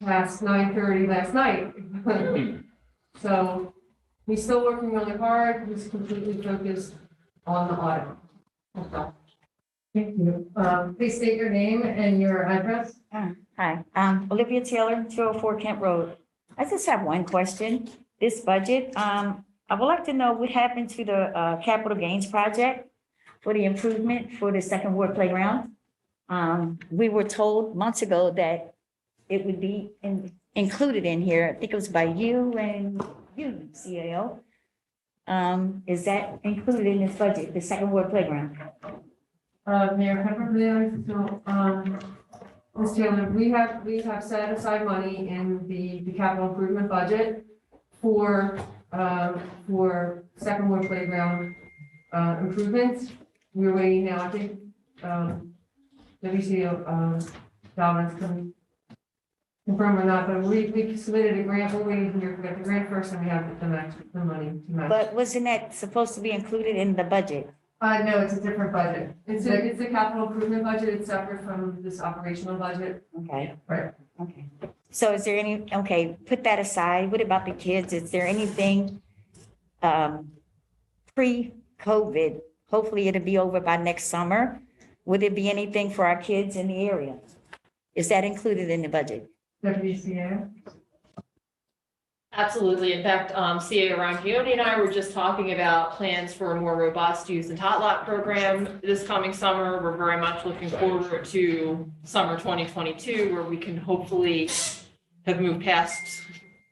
E: past 9:30 last night. So he's still working really hard. He's completely focused on the audit. Okay. Thank you. Please state your name and your address.
M: Hi, Olivia Taylor, 204 Kent Road. I just have one question. This budget, I would like to know what happened to the capital gains project for the improvement for the second ward playground. We were told months ago that it would be included in here. I think it was by you and you, CAO. Is that included in this budget, the second ward playground?
E: Mayor Pepper, so, Ms. Taylor, we have set aside money in the capital improvement budget for second ward playground, improvements. We're waiting now, I think, WCO, Dobbins can confirm or not, but we submitted a grant. We're waiting to get the grant first, and we have the money to match.
M: But wasn't that supposed to be included in the budget?
E: No, it's a different budget. It's a capital improvement budget. It's separate from this operational budget.
M: Okay.
E: Right.
M: Okay. So is there any, okay, put that aside. What about the kids? Is there anything pre-COVID? Hopefully it'll be over by next summer. Would there be anything for our kids in the area? Is that included in the budget?
E: WCA.
H: Absolutely. In fact, CA Rangione and I were just talking about plans for a more robust youth and tot lot program this coming summer. We're very much looking forward to summer 2022, where we can hopefully have moved past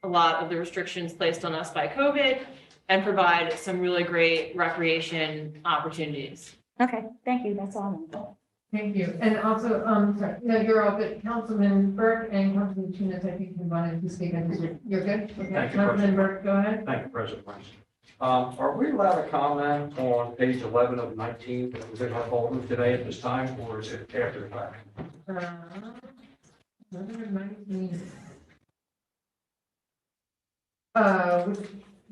H: a lot of the restrictions placed on us by COVID and provide some really great recreation opportunities.
M: Okay, thank you. That's all.
E: Thank you. And also, sorry, no, you're all good. Councilman Burke and Councilman Tunis, I think you wanted to speak. You're good? Okay.
J: Thank you,
E: Councilman Burke, go ahead.
J: Thank you, President Rice. Are we allowed to comment on page 11 of 19 that was in our folder today at this time, or is it after the fact?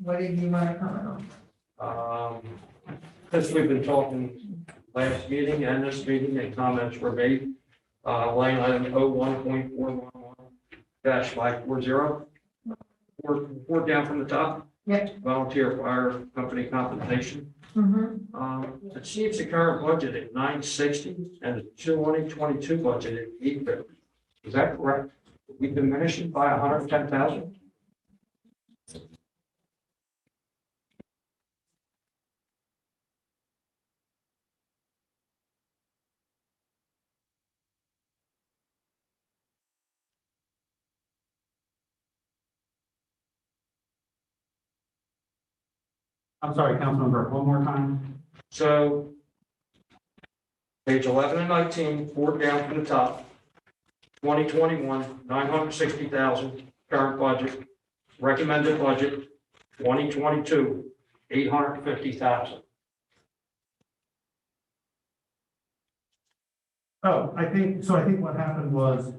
E: What did you want to comment on?
J: Since we've been talking last meeting and this meeting, and comments were made, line item 01.411-540, four down from the top.
E: Yep.
J: Volunteer fire company compensation.
E: Mm-hmm.
J: It seems the current budget at 960 and the 2022 budget at 850. Is that correct? We diminished it by 110,000?
F: I'm sorry, Councilman Burke, one more time.
J: So page 11 and 19, four down from the top. 2021, 960,000, current budget. Recommended budget, 2022, 850,000.
F: Oh, I think what happened was,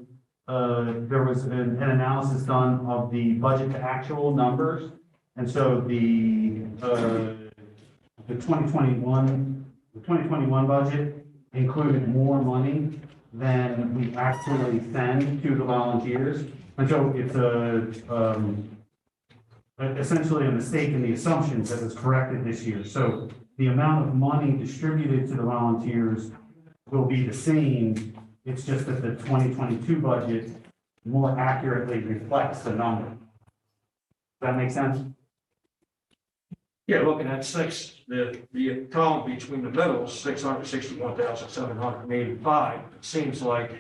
F: there was an analysis done of the budget to actual numbers. And so the 2021 budget included more money than we actually send to the volunteers. And so it's essentially a mistake in the assumptions that was corrected this year. So the amount of money distributed to the volunteers will be the same. It's just that the 2022 budget more accurately reflects the number. Does that make sense?
J: Yeah, looking at the column between the middles, 661,785, it seems like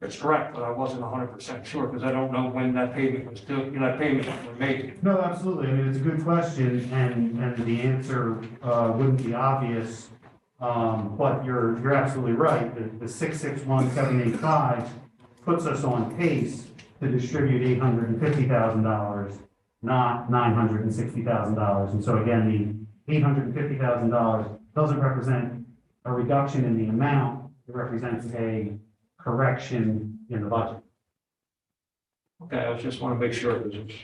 J: it's correct, but I wasn't 100% sure because I don't know when that payment was due, that payment was made.
F: No, absolutely. I mean, it's a good question, and the answer wouldn't be obvious. But you're absolutely right. The 661,785 puts us on pace to distribute $850,000, not $960,000. And so again, the $850,000 doesn't represent a reduction in the amount. It represents a correction in the budget.
J: Okay, I just want to make sure because it's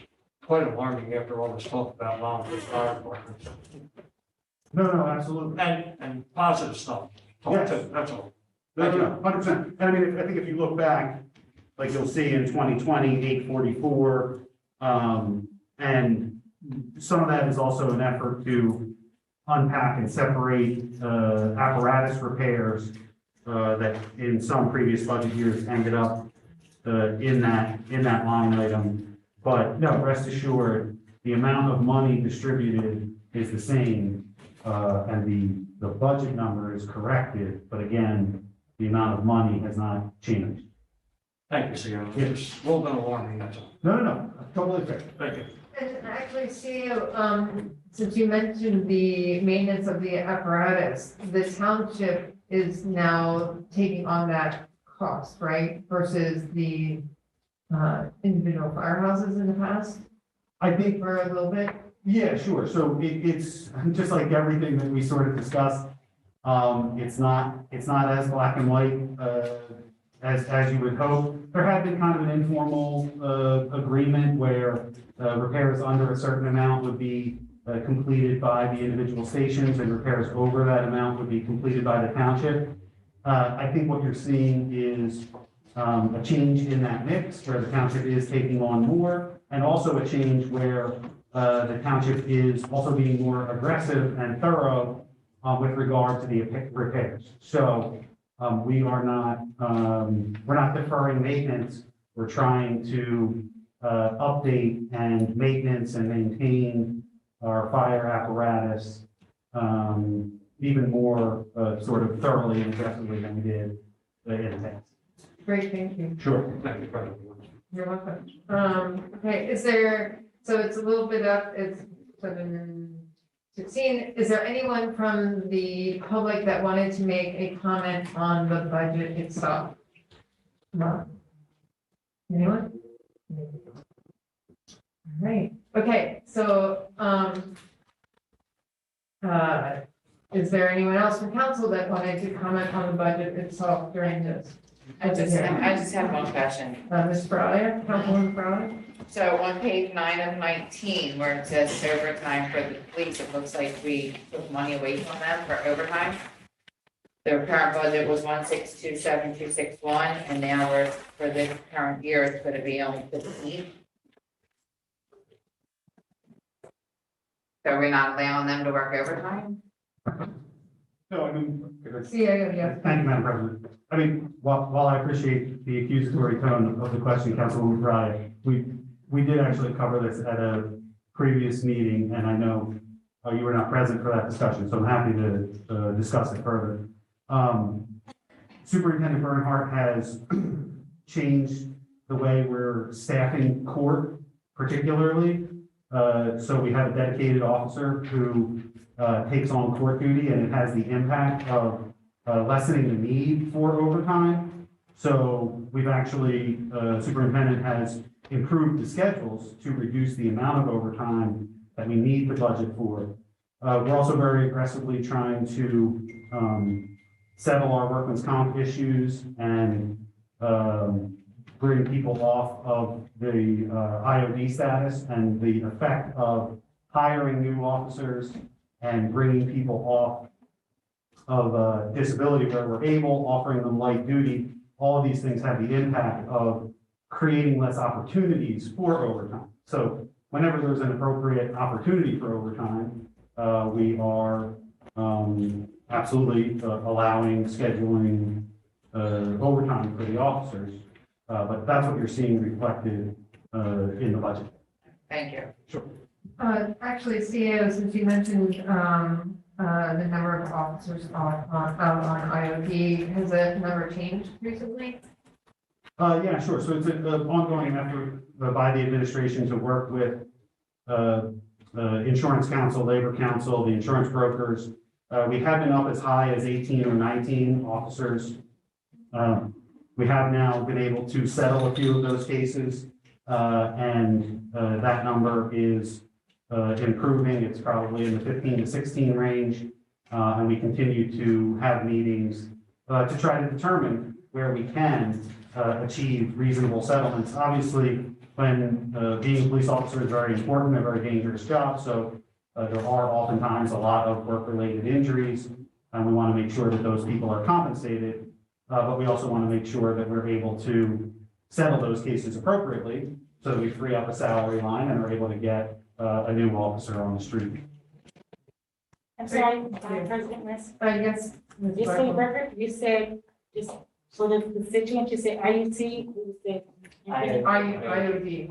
J: quite alarming after all this talk about volunteer fire departments.
F: No, absolutely.
J: And positive stuff.
F: Yes.
J: That's all.
F: No, 100%. And I mean, I think if you look back, like you'll see in 2020, 844, and some of that is also an effort to unpack and separate apparatus repairs that in some previous budget years ended up in that line item. But no, rest assured, the amount of money distributed is the same, and the budget number is corrected, but again, the amount of money has not changed.
J: Thank you, Sierra.
F: Yes.
J: It's a little bit alarming, that's all.
F: No, totally fair.
J: Thank you.
E: And actually, CEO, since you mentioned the maintenance of the apparatus, the township is now taking on that cost, right? Versus the individual firehouses in the past,
F: I think,
E: for a little bit.
F: yeah, sure. So it's just like everything that we sort of discussed. It's not as black and white as you would hope. There had been kind of an informal agreement where repairs under a certain amount would be completed by the individual stations, and repairs over that amount would be completed by the township. I think what you're seeing is a change in that mix where the township is taking on more, and also a change where the township is also being more aggressive and thorough with regard to the repairs. So we are not, we're not deferring maintenance. We're trying to update and maintenance and maintain our fire apparatus even more sort of thoroughly and aggressively than we did in the past.
E: Great, thank you.
F: Sure.
J: Thank you, President.
E: You're welcome. Okay, is there, so it's a little bit up, it's 7:16. Is there anyone from the public that wanted to make a comment on the budget itself? No. Anyone? All right, okay, so, is there anyone else from council that wanted to comment on the budget itself during this?
N: I just have one question.
E: Ms. Fryer, Councilwoman Fryer?
N: So on page 9 of 19, where it says overtime for the police, it looks like we took money away from them for overtime. Their current budget was 162,761, and now we're, for this current year, it's going to be only 15. So we're not allowing them to work overtime?
F: No, I mean,
E: Yeah.
F: thank you, Madam President. I mean, while I appreciate the accusatory tone of the question, Councilwoman Frye, we did actually cover this at a previous meeting, and I know you were not present for that discussion, so I'm happy to discuss it further. Superintendent Bernhardt has changed the way we're staffing court particularly. So we have a dedicated officer who takes on court duty, and it has the impact of lessening the need for overtime. So we've actually, superintendent has improved the schedules to reduce the amount of overtime that we need the budget for. We're also very aggressively trying to settle our workman's comp issues and bring people off of the IOD status and the effect of hiring new officers and bringing people off of disability where we're able, offering them light duty. All of these things have the impact of creating less opportunities for overtime. So whenever there's an appropriate opportunity for overtime, we are absolutely allowing scheduling overtime for the officers. But that's what you're seeing reflected in the budget.
N: Thank you.
E: Actually, CEO, since you mentioned, the number of officers out on IOD, has that number changed recently?
F: Yeah, sure. So it's an ongoing effort by the administration to work with insurance council, labor council, the insurance brokers. We have been up as high as 18 or 19 officers. We have now been able to settle a few of those cases, and that number is improving. It's probably in the 15 to 16 range. And we continue to have meetings to try to determine where we can achieve reasonable settlements. Obviously, when being a police officer is very important, a very dangerous job, so there are oftentimes a lot of work-related injuries, and we want to make sure that those people are compensated. But we also want to make sure that we're able to settle those cases appropriately so that we free up a salary line and are able to get a new officer on the street.
C: I'm sorry, President West,
E: Yes.
C: just for the record, you said, just so the constituent, you said IUT, you said.
E: IOD,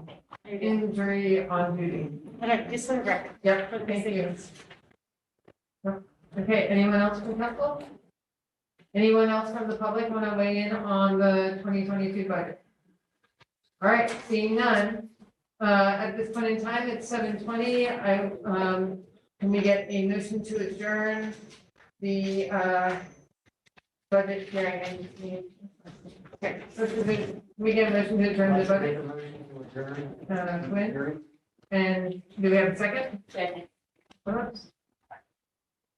E: injury on duty.
C: Okay, just for the record.
E: Yep,
C: For the
E: thank you.
C: constituents.
E: Okay, anyone else from council? Anyone else from the public want to weigh in on the 2022 budget? All right, seeing none. At this point in time, it's 7:20. Can we get a motion to adjourn the budget hearing? Okay, so can we get a motion to adjourn the budget? Quinn? And do we have a second?
C: Second.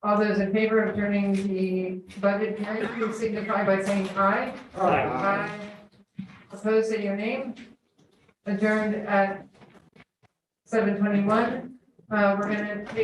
E: All those in favor of adjourning the budget hearing, please signify by saying aye. Aye. Opposed, say your name. Adjourned at 7:21. We're gonna take